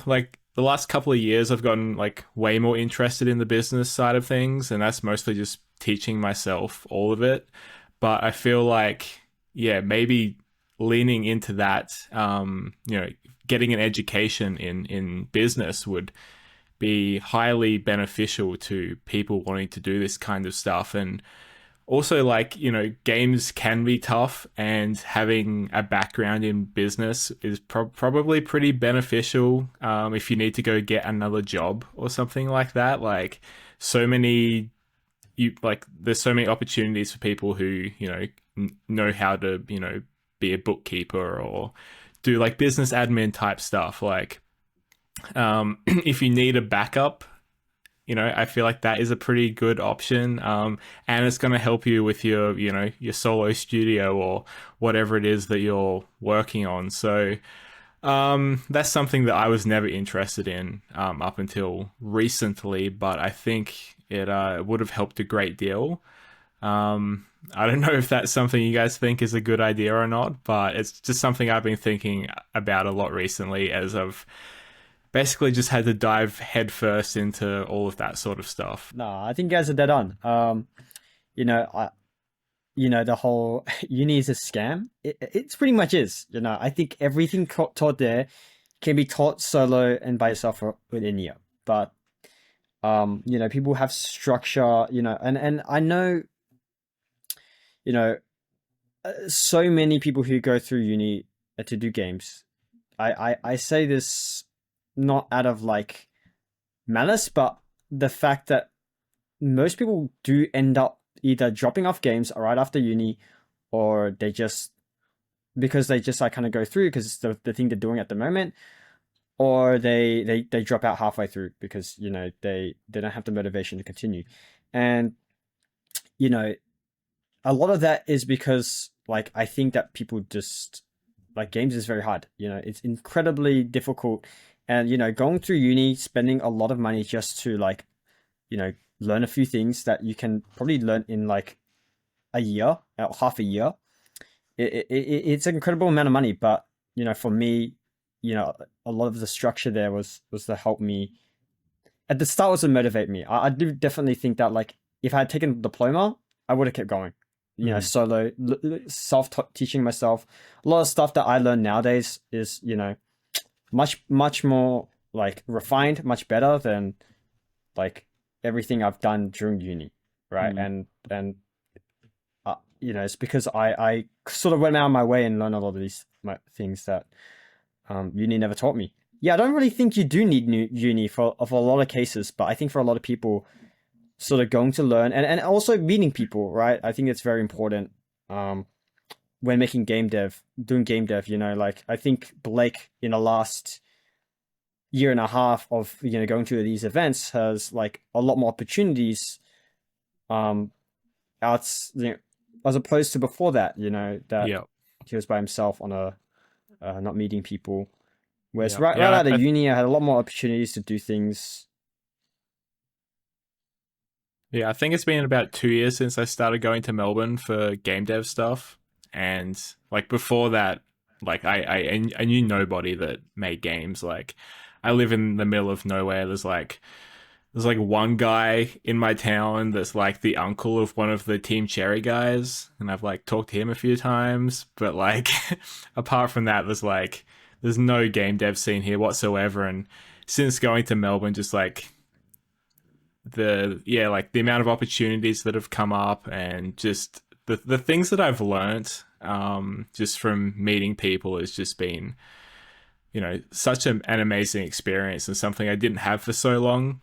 like the last couple of years I've gotten like way more interested in the business side of things, and that's mostly just teaching myself all of it. But I feel like, yeah, maybe leaning into that, getting an education in business would be highly beneficial to people wanting to do this kind of stuff. And also, like, games can be tough, and having a background in business is probably pretty beneficial if you need to go get another job or something like that. Like, so many there's so many opportunities for people who know how to be a bookkeeper or do like business admin type stuff. Like if you need a backup, I feel like that is a pretty good option. And it's going to help you with your solo studio or whatever it is that you're working on. So that's something that I was never interested in up until recently, but I think it would have helped a great deal. I don't know if that's something you guys think is a good idea or not, but it's just something I've been thinking about a lot recently as I've basically just had to dive headfirst into all of that sort of stuff. No, I think you guys are dead on. I the whole uni is a scam. It's pretty much is. I think everything taught there can be taught solo and by yourself within year. But people have structure. And I know, so many people who go through uni to do games. I say this not out of like malice, but the fact that most people do end up either dropping off games right after uni, or they just because they just like kind of go through because it's the thing they're doing at the moment, or they drop out halfway through because they don't have the motivation to continue. And a lot of that is because like I think that people just like games is very hard. It's incredibly difficult, and going through uni, spending a lot of money just to like learn a few things that you can probably learn in like a year, half a year. It's an incredible amount of money, but for me, a lot of the structure there was to help me. At the start, was to motivate me. I do definitely think that like if I had taken a diploma, I would have kept going. Solo, self-teaching myself. A lot of stuff that I learn nowadays is much more like refined, much better than like everything I've done during uni, right? And it's because I sort of went out of my way and learned a lot of these things that uni never taught me. Yeah, I don't really think you do need uni for a lot of cases, but I think for a lot of people, sort of going to learn and also meeting people, right? I think it's very important when making doing game dev. Like I think Blake in the last year and a half of going to these events has like a lot more opportunities as opposed to before that that he was by himself on a not meeting people, whereas right out of uni I had a lot more opportunities to do things. I think it's been about 2 years since I started going to Melbourne for game dev stuff, and like before that, like I knew nobody that made games. Like I live in the middle of nowhere. There's like one guy in my town that's like the uncle of one of the Team Cherry guys, and I've like talked to him a few times, but like apart from that, there's no game dev scene here whatsoever. And since going to Melbourne, just like the amount of opportunities that have come up, and just the things that I've learned just from meeting people has just been such an amazing experience, and something I didn't have for so long.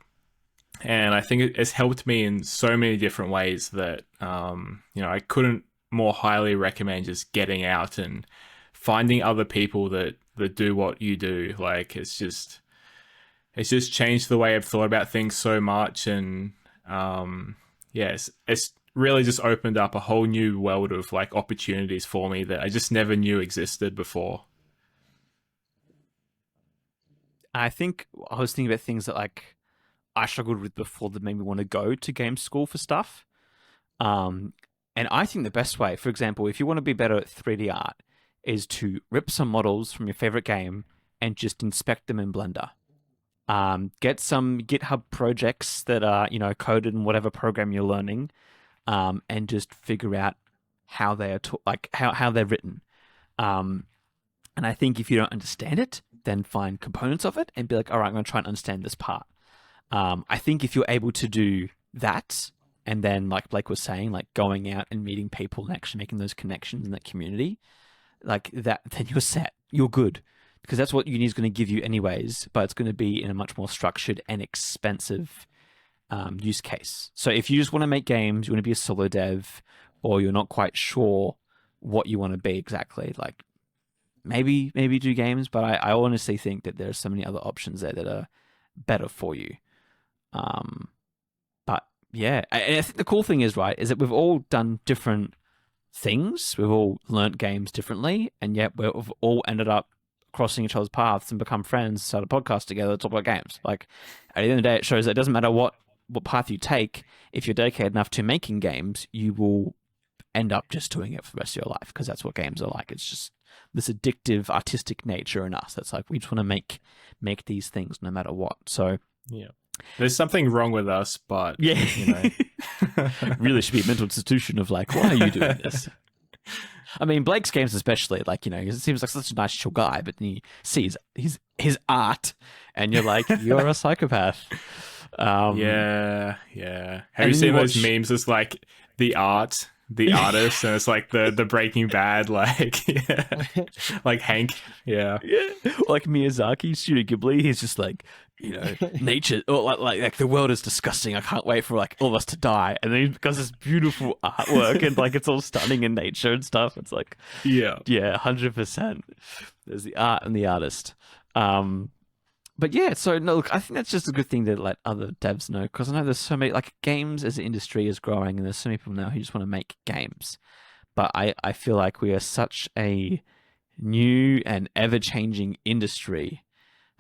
And I think it's helped me in so many different ways that I couldn't more highly recommend just getting out and finding other people that do what you do. Like it's just changed the way I've thought about things so much. And it's really just opened up a whole new world of like opportunities for me that I just never knew existed before. I think I was thinking about things that like I struggled with before that made me want to go to game school for stuff. And I think the best way, for example, if you want to be better at 3D art, is to rip some models from your favorite game and just inspect them in Blender. Get some GitHub projects that are, coded in whatever program you're learning, and just figure out how they are, how they're written. And I think if you don't understand it, then find components of it and be like, all right, I'm going to try and understand this part. I think if you're able to do that, and then like Blake was saying, like going out and meeting people and actually making those connections in that community, like that, then you're set. You're good. Because that's what uni is going to give you anyways, but it's going to be in a much more structured and expensive use case. So if you just want to make games, you want to be a solo dev, or you're not quite sure what you want to be exactly, like maybe do games, but I honestly think that there's so many other options there that are better for you. But yeah, I think the cool thing is, right, is that we've all done different things. We've all learnt games differently, and yet we've all ended up crossing each other's paths and become friends, start a podcast together, talk about games. Like, at the end of the day, it shows that it doesn't matter what path you take. If you're dedicated enough to making games, you will end up just doing it for the rest of your life, because that's what games are like. It's just this addictive artistic nature in us that's like, we just want to make these things no matter what. So yeah, there's something wrong with us, but yeah, you know, really should be a mental institution of like, why are you doing this? I mean, Blake's games especially, like, you know, it seems like such a nice chill guy, but then you see his art and you're like, you're a psychopath. Yeah. Have you seen those memes? It's like the artist, and it's like the Breaking Bad, like, yeah, like Hank. Yeah. Like Miyazaki, Studio Ghibli, he's just like, you know, nature, or like the world is disgusting. I can't wait for like all of us to die. And then he does this beautiful artwork, and like it's all stunning in nature and stuff. It's like, yeah, 100%. There's the art and the artist. But yeah, so no, look, I think that's just a good thing to let other devs know, because I know there's so many, like, games as an industry is growing, and there's so many people now who just want to make games. But I feel like we are such a new and ever-changing industry.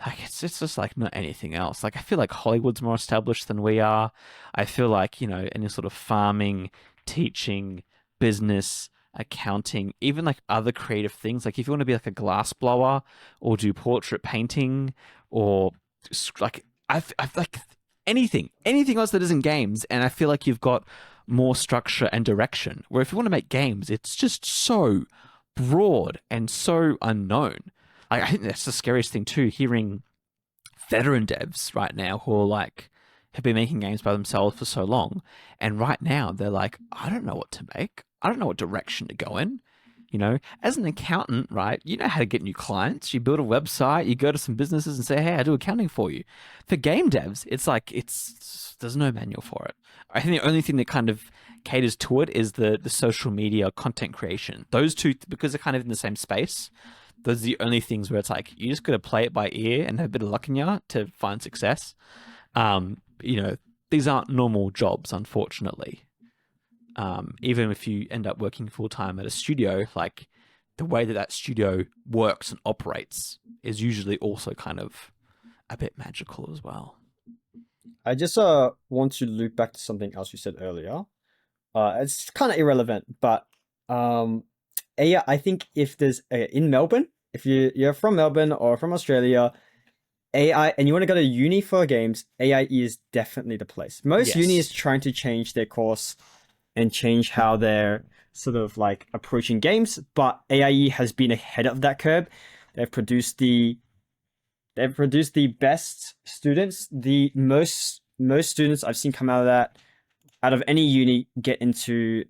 Like, it's just like not anything else. Like, I feel like Hollywood's more established than we are. I feel like, you know, any sort of farming, teaching, business, accounting, even like other creative things. Like, if you want to be like a glass blower or do portrait painting, or like I've like anything else that isn't games, and I feel like you've got more structure and direction. Where if you want to make games, it's just so broad and so unknown. I think that's the scariest thing too, hearing veteran devs right now who are like, have been making games by themselves for so long, and right now they're like, I don't know what to make. I don't know what direction to go in. You know, as an accountant, right, you know how to get new clients. You build a website, you go to some businesses and say, hey, I do accounting for you. For game devs, it's like, there's no manual for it. I think the only thing that kind of caters to it is the social media content creation. Those two, because they're kind of in the same space, those are the only things where it's like, you just got to play it by ear and have a bit of luck in you to find success. You know, these aren't normal jobs, unfortunately. Even if you end up working full-time at a studio, like, the way that studio works and operates is usually also kind of a bit magical as well. I just want to loop back to something else you said earlier. It's kind of irrelevant, but AI, I think if there's in Melbourne, if you're from Melbourne or from Australia, AI, and you want to go to uni for games, AI is definitely the place. Most uni is trying to change their course and change how they're sort of like approaching games, but AIE has been ahead of that curve. They've produced the best students. The most students I've seen come out of that, out of any uni, get into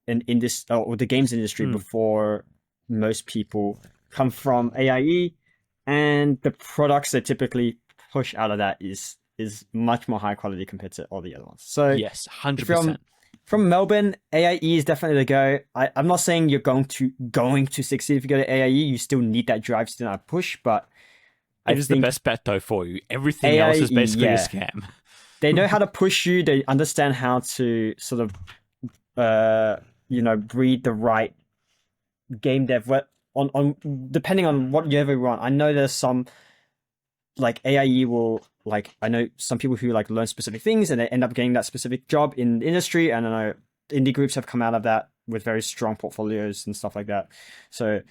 or the games industry before most people come from AIE, and the products they typically push out of that is much more high quality compared to all the other ones. So yes, 100%. From Melbourne, AIE is definitely the go. I'm not saying you're going to succeed if you go to AIE. You still need that drive, still not push, but it is the best bet though for you. Everything else is basically a scam. They know how to push you. They understand how to sort of, breed the right game dev on depending on what you ever want. I know there's some, like, AIE will, like, I know some people who like learn specific things and they end up getting that specific job in the industry. And I know indie groups have come out of that with very strong portfolios and stuff like that. So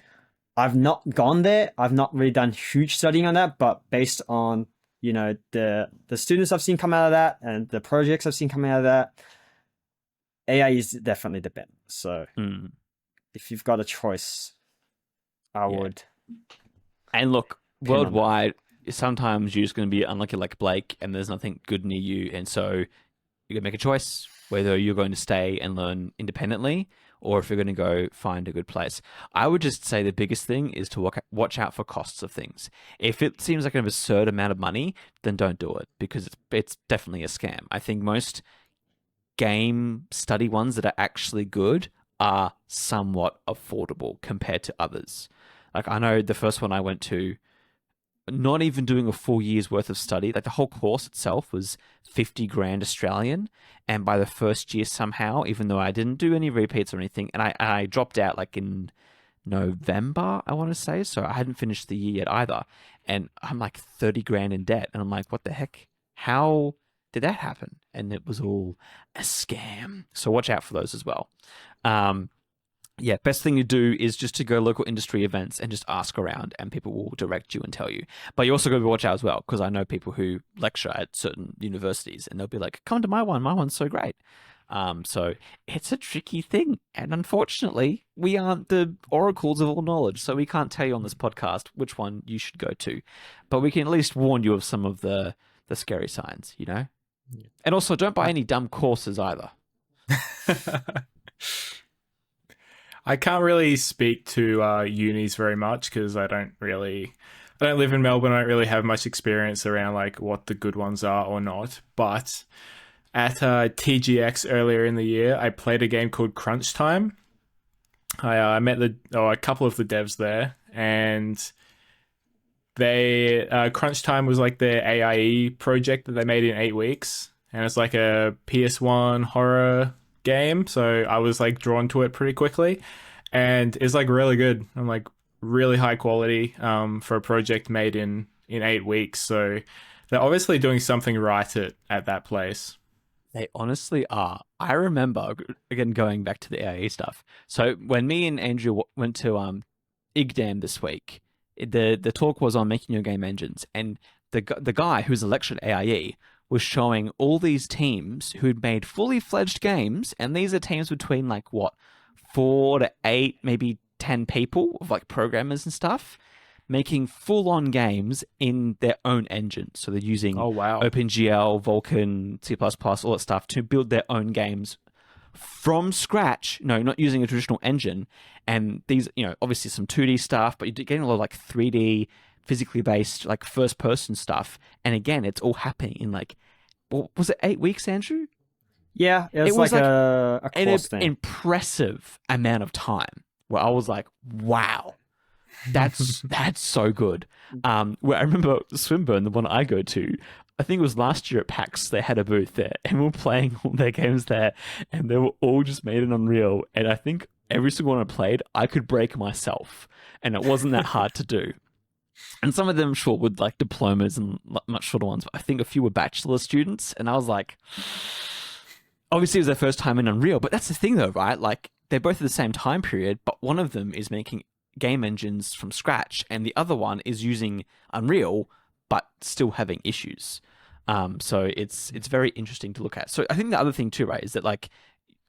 I've not gone there. I've not really done huge studying on that, but based on, you know, the students I've seen come out of that and the projects I've seen coming out of that, AI is definitely the bet. So if you've got a choice, I would. And look, worldwide, sometimes you're just going to be unlucky like Blake, and there's nothing good near you, and so you got to make a choice. whether you're going to stay and learn independently or if you're going to go find a good place. I would just say the biggest thing is to watch out for costs of things. If it seems like an absurd amount of money, then don't do it because it's definitely a scam. I think most game study ones that are actually good are somewhat affordable compared to others. Like I know the first one I went to, not even doing a full year's worth of study, like the whole course itself was 50 grand Australian. And by the first year somehow, even though I didn't do any repeats or anything, and I dropped out like in November, I want to say, so I hadn't finished the year yet either. And I'm like 30 grand in debt. And I'm like, what the heck? How did that happen? And it was all a scam. So watch out for those as well. Yeah, best thing to do is just to go local industry events and just ask around and people will direct you and tell you. But you also got to watch out as well because I know people who lecture at certain universities and they'll be like, come to my one's so great. So it's a tricky thing. And unfortunately, we aren't the oracles of all knowledge, so we can't tell you on this podcast which one you should go to. But we can at least warn you of some of the scary signs, you know? Yeah. And also don't buy any dumb courses either. I can't really speak to unis very much because I don't live in Melbourne. I don't really have much experience around like what the good ones are or not. But at TGX earlier in the year, I played a game called Crunch Time. I met a couple of the devs there, and they Crunch Time was like their AIE project that they made in 8 weeks, and it's like a PS1 horror game, so I was like drawn to it pretty quickly, and it's like really good. I'm like really high quality for a project made in 8 weeks. So they're obviously doing something right at that place. They honestly are. I remember, again, going back to the AIE stuff. So when me and Andrew went to IGDAM this week, the talk was on making your game engines, and the guy who's a lecturer at AIE was showing all these teams who'd made fully fledged games, and these are teams between like what 4 to 8, maybe 10 people of like programmers and stuff, making full-on games in their own engine. So they're using OpenGL, Vulkan, C++, all that stuff to build their own games from scratch. No, not using a traditional engine. And these, obviously some 2D stuff, but you're getting a lot of like 3D, physically based, like first-person stuff. And again, it's all happening in like, what was it, 8 weeks, Andrew? Yeah, it was like a course thing. Impressive amount of time where I was like, wow. That's so good. Where I remember Swinburne, the one I go to, I think it was last year at PAX, they had a booth there and we were playing all their games there and they were all just made in Unreal. And I think every single one I played, I could break myself and it wasn't that hard to do. And some of them, sure, with like diplomas and much shorter ones, but I think a few were bachelor students. And I was like, obviously it was their first time in Unreal, but that's the thing though, right? Like they're both at the same time period, but one of them is making game engines from scratch and the other one is using Unreal but still having issues. So it's very interesting to look at. So I think the other thing too, right, is that like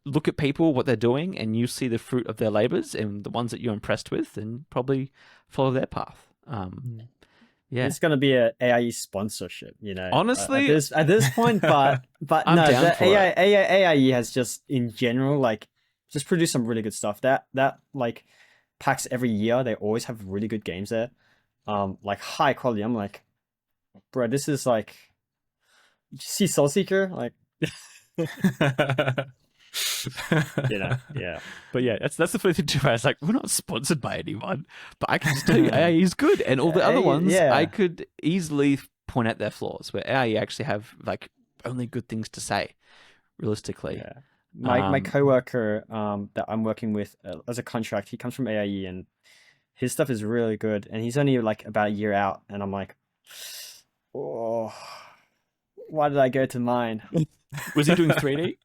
look at people, what they're doing, and you see the fruit of their labors and the ones that you're impressed with, and probably follow their path. Yeah, it's gonna be a AIE sponsorship, honestly at this point, but I'm no, down for it. AIE has just in general like just produced some really good stuff. That like PAX every year, they always have really good games there, like high quality. I'm like, bro, this is like, you see Soul Seeker, like, yeah. But yeah, that's the funny thing too. It's like we're not sponsored by anyone, but I can just tell you AIE is good, and all the other ones I could easily point out their flaws. Where AIE actually have like only good things to say, realistically. Yeah. My coworker that I'm working with as a contract, he comes from AIE and his stuff is really good, and he's only like about a year out, and I'm like, oh, why did I go to mine? Was he doing 3D?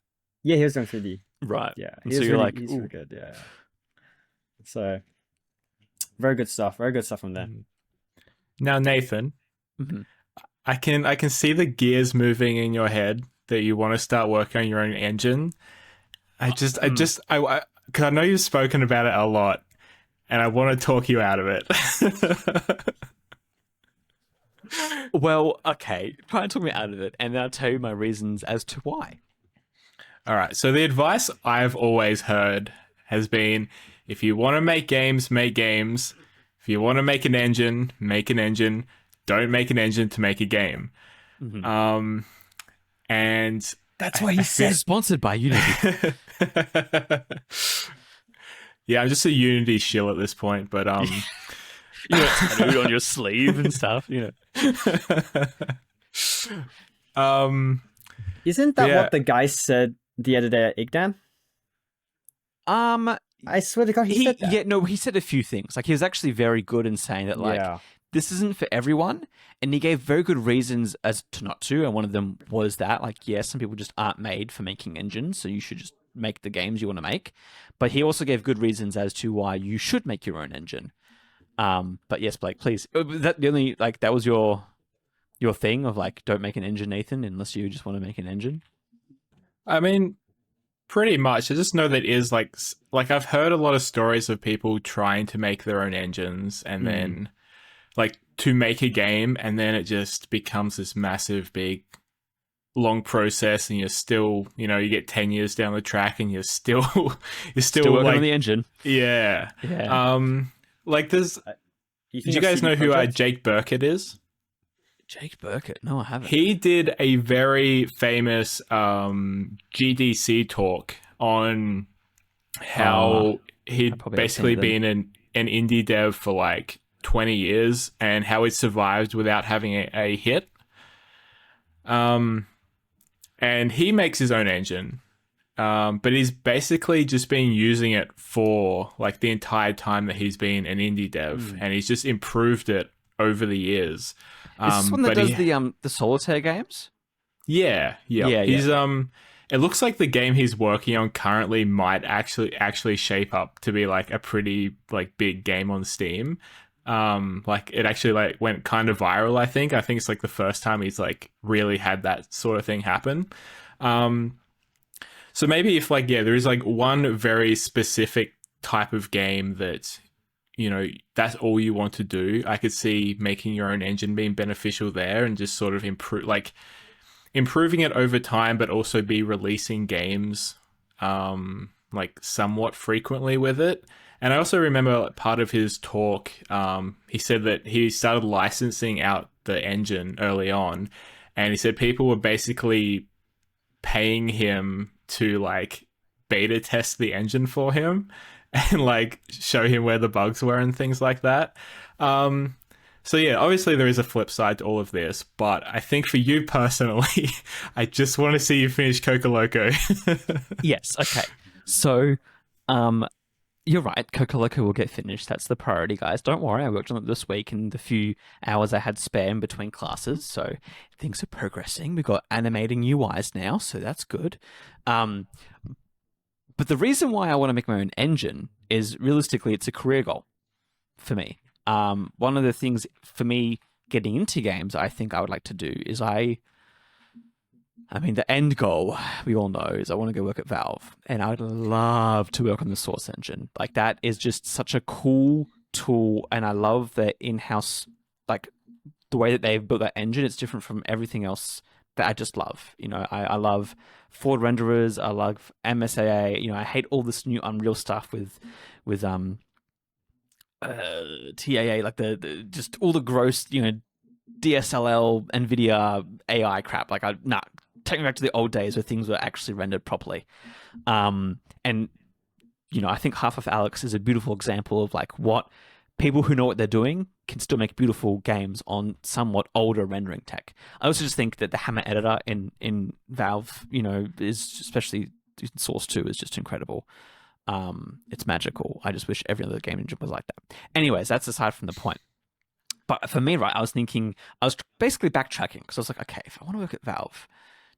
Yeah, he was doing 3D. Right. Yeah. So you're like, he's really good. Yeah. So very good stuff. Very good stuff from there. Now, Nathan, I can see the gears moving in your head that you want to start working on your own engine. Because I know you've spoken about it a lot, and I want to talk you out of it. Well, okay, try and talk me out of it, and then I'll tell you my reasons as to why. All right. So the advice I've always heard has been, if you want to make games, make games. If you want to make an engine, make an engine. Don't make an engine to make a game. Mhm. And That's what he feel- said. Sponsored by Unity. yeah, I'm just a Unity shill at this point, but You know, tattooed on your sleeve and stuff. You know. Isn't that Yeah. what the guy said the other day at IGDAM? I swear to God, he said that. Yeah, no, he said a few things. Like, he was actually very good in saying that, like, yeah. this isn't for everyone, and he gave very good reasons as to not to, and one of them was that, like, yeah, some people just aren't made for making engines, so you should just make the games you want to make. But he also gave good reasons as to why you should make your own engine. But yes, Blake, please. That the only, like, that was your thing of, like, don't make an engine, Nathan, unless you just want to make an engine. I mean, pretty much. I just know that is like I've heard a lot of stories of people trying to make their own engines and then like to make a game, and then it just becomes this massive, big, long process, and you're still, you know, you get 10 years down the track and you're still Still working like on the engine. yeah. Yeah. Like there's You did you guys know who Jake Burkett is? Jake Burkett. No, I haven't. He did a very famous GDC talk on how he'd probably have basically seen been an indie dev for like 20 years and how it survived without having a hit. And he makes his own engine, but he's basically just been using it for like the entire time that he's been an indie dev, and he's just improved it over the years. Is this one that but does the solitaire games? Yeah. Yeah, He's it looks like the game he's working on currently might actually shape up to be like a pretty like big game on Steam. Like it actually like went kind of viral, I think. I think it's like the first time he's like really had that sort of thing happen. So maybe if like, yeah, there is like one very specific type of game that, you know, that's all you want to do, I could see making your own engine being beneficial there and just sort of improving it over time, but also be releasing games like somewhat frequently with it. And I also remember like, part of his talk, he said that he started licensing out the engine early on, and he said people were basically paying him to like beta test the engine for him and like show him where the bugs were and things like that. So yeah, obviously there is a flip side to all of this, but I think for you personally, I just want to see you finish Coco Loco. Yes. Okay. So, you're right. Coco Loco will get finished. That's the priority, guys. Don't worry. I worked on it this week in the few hours I had spare in between classes, so things are progressing. We've got animating UIs now, so that's good. But the reason why I want to make my own engine is realistically, it's a career goal for me. One of the things for me getting into games, I think I would like to do is I mean, the end goal, we all know, is I want to go work at Valve. And I would love to work on the Source engine. Like, that is just such a cool tool. And I love the in-house, like, the way that they've built that engine. It's different from everything else that I just love. You know, I love Ford renderers. I love MSAA. You know, I hate all this new Unreal stuff with TAA, like the just all the gross, you know, DSLL, NVIDIA, AI crap. Like, take me back to the old days where things were actually rendered properly. And, you know, I think Half of Alex is a beautiful example of like what people who know what they're doing can still make beautiful games on somewhat older rendering tech. I also just think that the Hammer editor in Valve, you know, is especially Source 2 is just incredible. It's magical. I just wish every other game engine was like that. Anyways, that's aside from the point. But for me, right, I was basically backtracking because I was like, okay, if I want to work at Valve,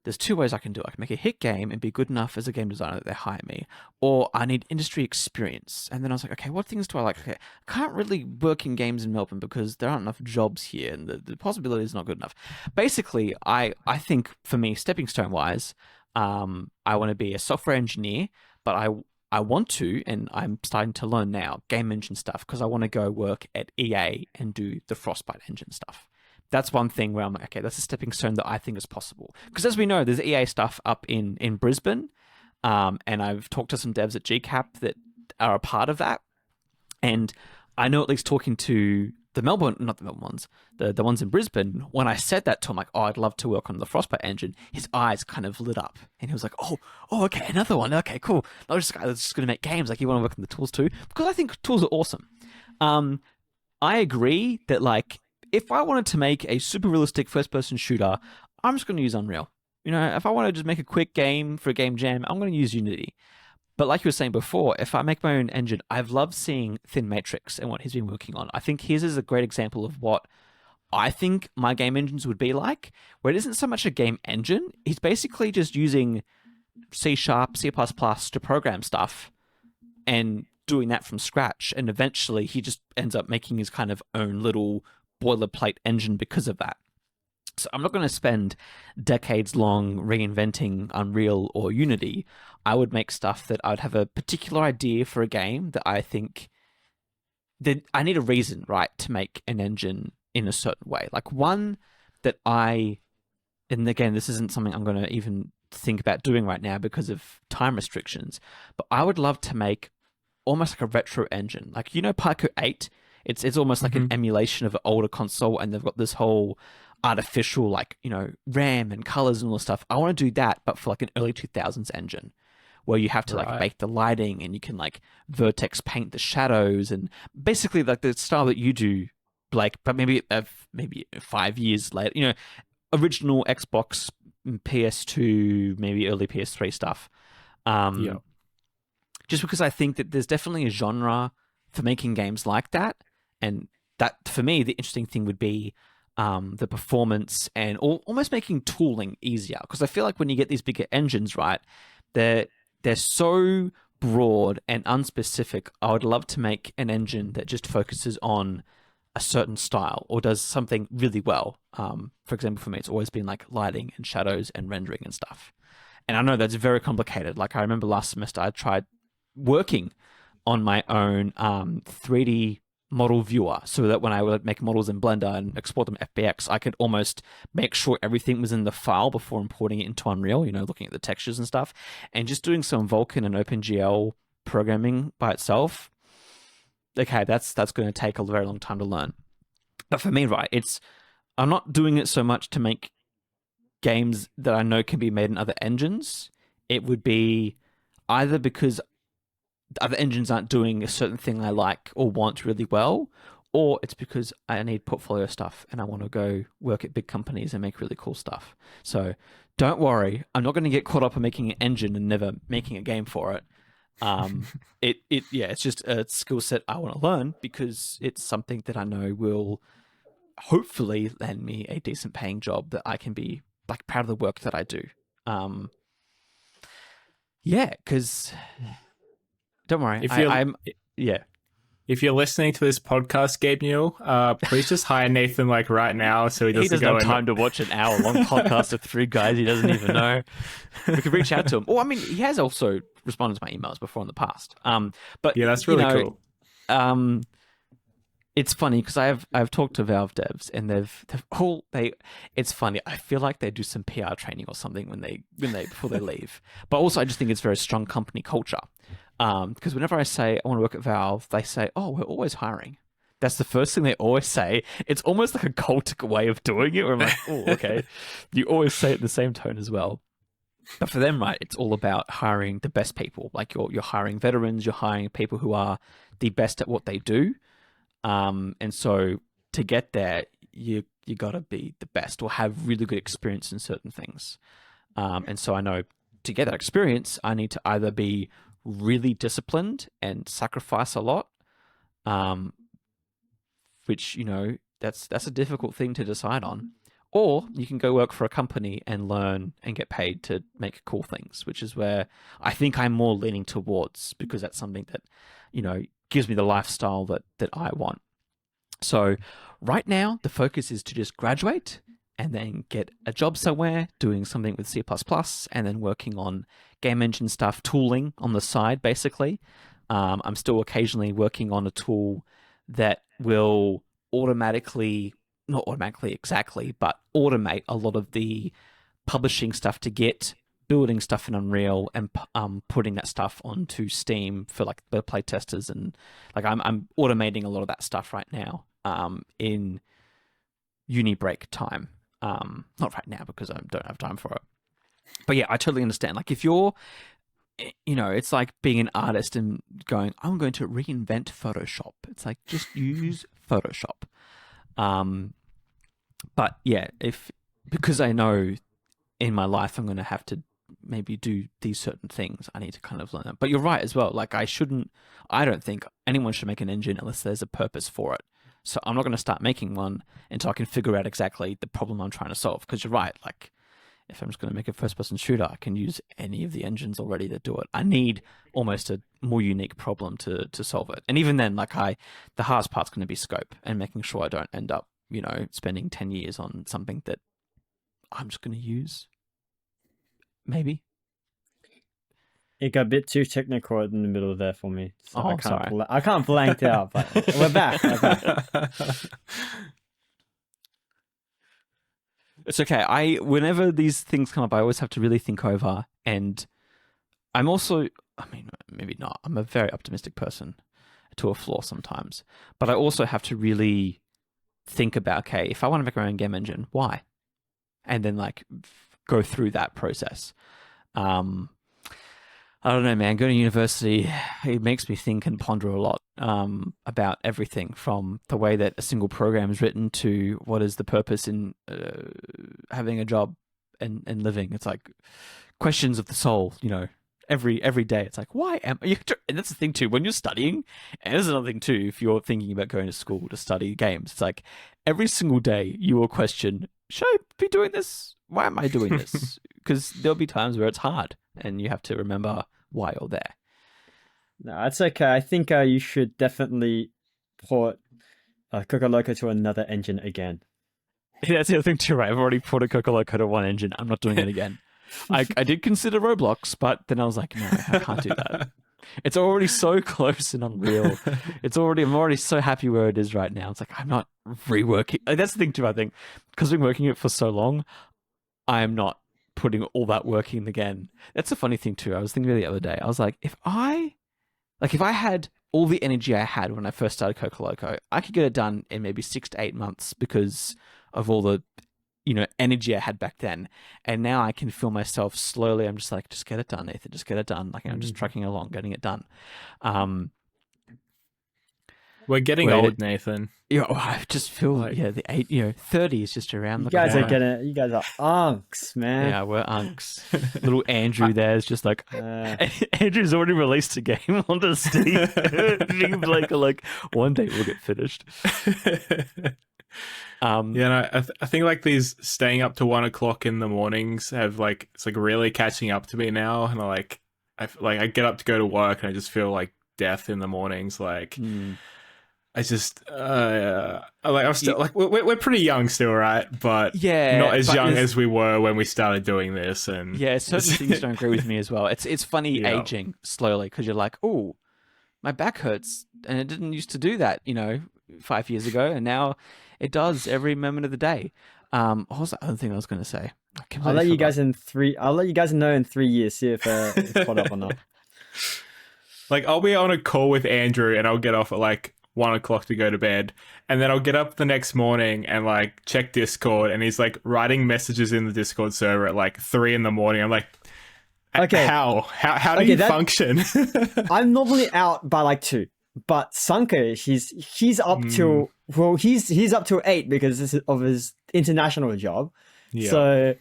there's two ways I can do it. I can make a hit game and be good enough as a game designer that they hire me, or I need industry experience. And then I was like, okay, what things do I like? Okay, I can't really work in games in Melbourne because there aren't enough jobs here and the possibility is not good enough. Basically, I think for me, stepping stone wise, I want to be a software engineer, but I want to, and I'm starting to learn now, game engine stuff, because I want to go work at EA and do the Frostbite engine stuff. That's one thing where I'm like, okay, that's a stepping stone that I think is possible. Because as we know, there's EA stuff up in Brisbane, And I've talked to some devs at GCAP that are a part of that. And I know, at least talking to the Melbourne, not the Melbourne ones, the ones in Brisbane, when I said that to him, like, oh, I'd love to work on the Frostbite engine, his eyes kind of lit up. And he was like, oh, okay, another one. Okay, cool. Not just a guy that's just going to make games. Like, you want to work on the tools too? Because I think tools are awesome. I agree that, like, if I wanted to make a super realistic first-person shooter, I'm just going to use Unreal. You know, if I want to just make a quick game for a game jam, I'm going to use Unity. But like you were saying before, if I make my own engine, I've loved seeing Thin Matrix and what he's been working on. I think his is a great example of what I think my game engines would be like, where it isn't so much a game engine. He's basically just using C#, C++ to program stuff and doing that from scratch. And eventually he just ends up making his kind of own little boilerplate engine because of that. So I'm not going to spend decades long reinventing Unreal or Unity. I would make stuff that I'd have a particular idea for a game that I think that I need a reason, right, to make an engine in a certain way. Like one that and again, this isn't something I'm going to even think about doing right now because of time restrictions, but I would love to make almost like a retro engine. Like, you know, Pico 8, it's almost like an emulation of an older console, and they've got this whole artificial, like, you know, RAM and colors and all this stuff. I want to do that, but for like an early 2000s engine where you have to like bake the lighting and you can like vertex paint the shadows and basically like the style that you do, Blake, but maybe 5 years later, you know, original Xbox, PS2, maybe early PS3 stuff. Just because I think that there's definitely a genre for making games like that. And that, for me, the interesting thing would be the performance and almost making tooling easier. Because I feel like when you get these bigger engines, right, they're so broad and unspecific. I would love to make an engine that just focuses on a certain style or does something really well. For example, for me, it's always been like lighting and shadows and rendering and stuff. And I know that's very complicated. Like, I remember last semester I tried working on my own 3D model viewer so that when I would make models in Blender and export them FBX, I could almost make sure everything was in the file before importing it into Unreal, you know, looking at the textures and stuff. And just doing some Vulkan and OpenGL programming by itself, okay, that's going to take a very long time to learn. But for me, right, I'm not doing it so much to make games that I know can be made in other engines. It would be either because other engines aren't doing a certain thing I like or want really well, or it's because I need portfolio stuff and I want to go work at big companies and make really cool stuff. So don't worry, I'm not going to get caught up in making an engine and never making a game for it. It's just a skill set I want to learn because it's something that I know will hopefully land me a decent paying job that I can be like proud of the work that I do. Because don't worry, If you're listening to this podcast, Gabe Newell, please just hire Nathan like right now so he doesn't have time to watch an hour-long podcast of three guys he doesn't even know. We could reach out to him. Oh, I mean, he has also responded to my emails before in the past. But yeah, that's really cool. It's funny because I've talked to Valve devs and it's funny. I feel like they do some PR training or something when they before they leave. But also I just think it's very strong company culture. Because whenever I say I want to work at Valve, they say, "Oh, we're always hiring." That's the first thing they always say. It's almost like a cultic way of doing it. Where I'm like, "Oh, okay." You always say it in the same tone as well. But for them, right, it's all about hiring the best people. Like you're hiring veterans, you're hiring people who are the best at what they do. And so to get there, you got to be the best or have really good experience in certain things. And so I know to get that experience, I need to either be really disciplined and sacrifice a lot, which, you know, that's a difficult thing to decide on. Or you can go work for a company and learn and get paid to make cool things, which is where I think I'm more leaning towards because that's something that, you know, gives me the lifestyle that I want. So right now, the focus is to just graduate and then get a job somewhere doing something with C++ and then working on game engine stuff, tooling on the side, basically. I'm still occasionally working on a tool that will not automatically exactly, but automate a lot of the publishing stuff to get building stuff in Unreal and putting that stuff onto Steam for like the playtesters, and like I'm automating a lot of that stuff right now in uni break time. Not right now because I don't have time for it. But yeah, I totally understand. Like if you're, it's like being an artist and going, I'm going to reinvent Photoshop. It's like, just use Photoshop. But yeah, because I know in my life I'm going to have to maybe do these certain things, I need to kind of learn it. But you're right as well. Like I don't think anyone should make an engine unless there's a purpose for it. So I'm not going to start making one until I can figure out exactly the problem I'm trying to solve. Because you're right, like if I'm just going to make a first-person shooter, I can use any of the engines already that do it. I need almost a more unique problem to solve it. And even then, like the hardest part's going to be scope and making sure I don't end up, spending 10 years on something that I'm just going to use. Maybe. It got a bit too technical in the middle there for me. So Oh, sorry. I can't blank it out, but we're back. It's okay. Whenever these things come up, I always have to really think over. And I'm also, maybe not. I'm a very optimistic person to a flaw sometimes. But I also have to really think about, okay, if I want to make my own game engine, why? And then like go through that process. I don't know, man. Going to university, it makes me think and ponder a lot about everything from the way that a single program is written to what is the purpose in having a job and living. It's like questions of the soul, every day. It's like, why am I? And that's the thing too, when you're studying, and there's another thing too, if you're thinking about going to school to study games, it's like every single day you will question, should I be doing this? Why am I doing this? Because there'll be times where it's hard and you have to remember why you're there. No, that's okay. I think you should definitely port Cocoloco to another engine again. Yeah, that's the other thing too, right? I've already ported Cocoloco to one engine. I'm not doing it again. I did consider Roblox, but then I was like, no, I can't do that. It's already so close and Unreal. I'm already so happy where it is right now. It's like, I'm not reworking. That's the thing too, I think. Because I've been working it for so long, I am not putting all that work in again. That's a funny thing too. I was thinking about it the other day. I was like, if I had all the energy I had when I first started Cocoloco, I could get it done in maybe 6 to 8 months because of all the, energy I had back then. And now I can feel myself slowly. I'm just like, just get it done, Nathan. Just get it done. Like I'm just trucking along, getting it done. We're getting old, Nathan. I just feel like, the 30 is just around the corner. You guys are unks, man. Yeah, we're unks. Little Andrew there is just like, Andrew's already released a game on the Steam. Blake are like, one day we'll get finished. I think like these staying up to 1 o'clock in the mornings have like, it's like really catching up to me now. And I get up to go to work and I just feel like death in the mornings. Like, I just I'm still like we're pretty young still, right? But not as young as we were when we started doing this. And certain things don't agree with me as well. It's funny aging slowly because you're like, oh, my back hurts, and it didn't used to do that, 5 years ago, and now it does every moment of the day. What was the other thing I was going to say? I'll let you guys know in 3 years, see if it's caught up or not. Like I'll be on a call with Andrew and I'll get off at like 1 o'clock to go to bed, and then I'll get up the next morning and like check Discord, and he's like writing messages in the Discord server at like 3 in the morning. I'm like, okay, how do you function? I'm normally out by like 2, but Sanka, he's up till he's up till 8 because of his international job. Yeah. So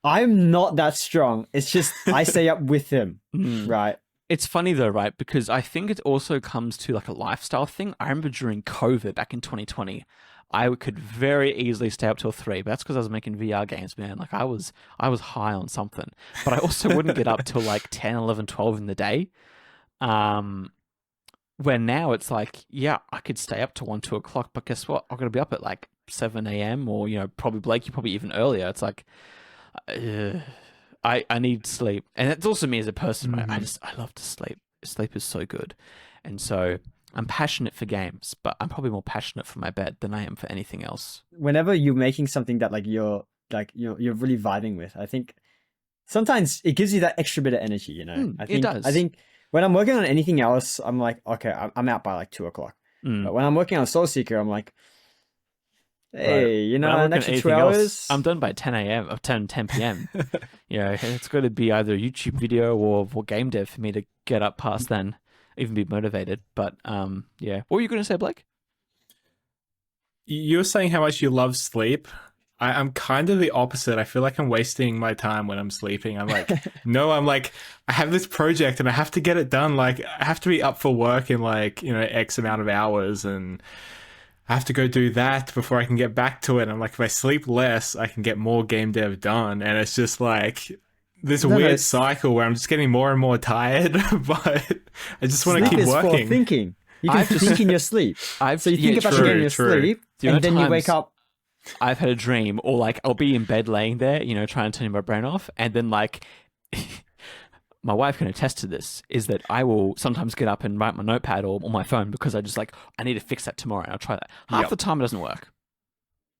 I'm not that strong. It's just I stay up with him, right? It's funny though, right? Because I think it also comes to like a lifestyle thing. I remember during COVID back in 2020, I could very easily stay up till 3, but that's because I was making VR games, man. Like I was high on something, but I also wouldn't get up till like 10, 11, 12 in the day. Where now it's like, yeah, I could stay up to 1, 2 o'clock, but guess what? I've got to be up at like 7 a.m. or, probably Blake, you probably even earlier. It's like, I need sleep. And it's also me as a person, right? I love to sleep. Sleep is so good. And so I'm passionate for games, but I'm probably more passionate for my bed than I am for anything else. Whenever you're making something that like you're really vibing with, I think sometimes it gives you that extra bit of energy, you know. It does. I think when I'm working on anything else, I'm like, okay, I'm out by like 2:00. But when I'm working on Soul Seeker, I'm like, hey, you When I'm know, an working on extra 2 anything else, hours. I'm done by 10 a.m. or 10 p.m. You know, it's got to be either a YouTube video or game dev for me to get up past then, even be motivated. But yeah. What were you going to say, Blake? You were saying how much you love sleep. I'm kind of the opposite. I feel like I'm wasting my time when I'm sleeping. I'm like, no, I'm like, I have this project and I have to get it done. Like, I have to be up for work in like, you know, X amount of hours, and I have to go do that before I can get back to it. I'm like, if I sleep less, I can get more game dev done. And it's just like this No, weird it's- cycle where I'm just getting more and more tired, but I just want to Sleep keep is for working. thinking. You can I've just- think in your sleep. So you think about the true, game in your true. sleep, The amount and of then you wake times- up. I've had a dream, or like I'll be in bed laying there, you know, trying to turn my brain off, and then like my wife can attest to this, is that I will sometimes get up and write my notepad or on my phone because I just like, I need to fix that tomorrow, and I'll try that. Half Yep. the time it doesn't work.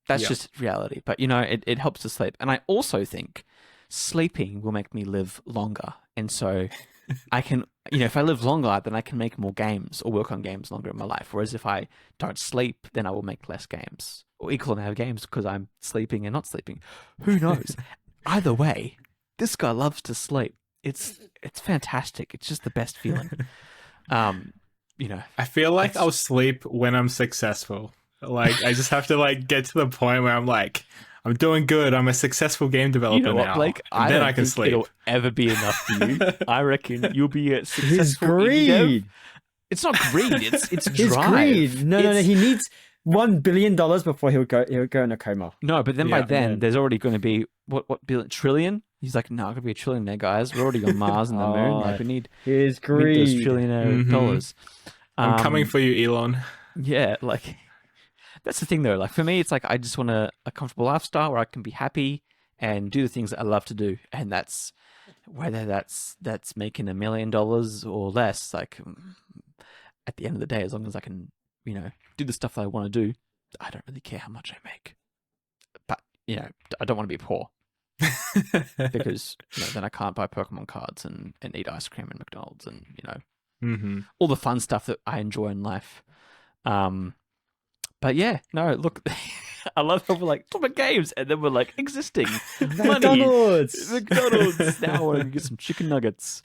That's Yep. just reality. But you know, it helps to sleep. And I also think sleeping will make me live longer. And so I can, you know, if I live longer, then I can make more games or work on games longer in my life. Whereas if I don't sleep, then I will make less games or equal amount of games because I'm sleeping and not sleeping. Who knows? Either way, this guy loves to sleep. It's fantastic. It's just the best feeling. You know, I feel like I'll sleep when I'm successful. Like, I just have to like get to the point where I'm like, I'm doing good. I'm a successful game developer you know what, now. Blake? And I then don't I can think sleep. it'll ever be enough for you. I reckon you'll be a His successful indie dev. greed. It's not greed. It's His drive. greed. No. It's- He needs $1 billion before he'll go in a coma. No, but then by Yeah. then Yeah. there's already going to be what trillion? He's like, no, it's gonna be a trillionaire, guys. We're already on Mars and the moon. Like we need His we need those greed. trillionaire Mhm. dollars. I'm coming for you, Elon. Yeah, like that's the thing though. Like for me, it's like I just want a comfortable lifestyle where I can be happy and do the things that I love to do, and that's whether that's making $1 million or less. Like at the end of the day, as long as I can, you know, do the stuff that I want to do, I don't really care how much I make. But you know, I don't want to be poor because you know, then I can't buy Pokemon cards and eat ice cream at McDonald's and you know Mm-hmm. all the fun stuff that I enjoy in life. But yeah, no, look, I love how we're like talking about games and then we're like existing. McDonald's. McDonald's. Now I want to get some chicken nuggets.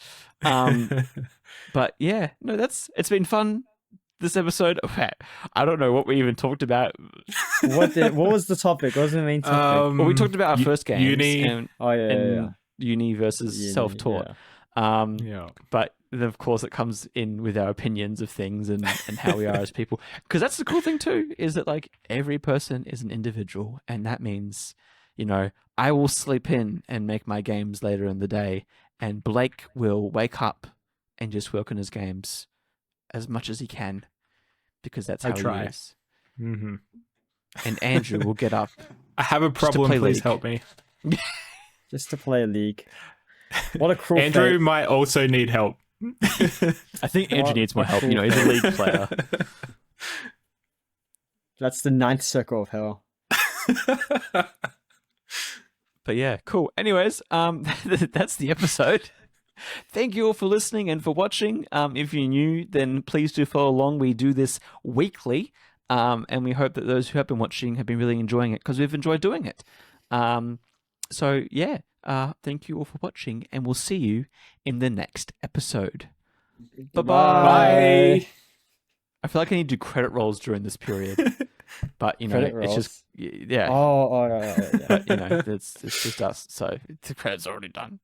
But yeah, no, it's been fun. This episode, I don't know what we even talked about. What was the topic? What was the main topic? Well, we talked about our first games Uni. and Oh yeah. uni versus Uni, self-taught. yeah. Yeah. But then, of course, it comes in with our opinions of things and how we are as people. Because that's the cool thing, too, is that, like, every person is an individual. And that means, you know, I will sleep in and make my games later in the day. And Blake will wake up and just work on his games as much as he can. Because that's I how try. he is. Mm-hmm. And Andrew will get up. I have a to problem. play Please League. help me. Just to play a league. What a cruel Andrew fate. might also need help. I think Andrew What needs more a help. You know, he's a league player. That's the 9th circle of hell. But yeah, cool. Anyways, that's the episode. Thank you all for listening and for watching. If you're new, then please do follow along. We do this weekly, and we hope that those who have been watching have been really enjoying it because we've enjoyed doing it. So yeah, thank you all for watching, and we'll see you in the next episode. Bye-bye. Bye. I feel like I need to do credit rolls during this period, but you know, Credit it's just rolls? yeah. Oh, yeah. But you know, it's just us, so the credits already done.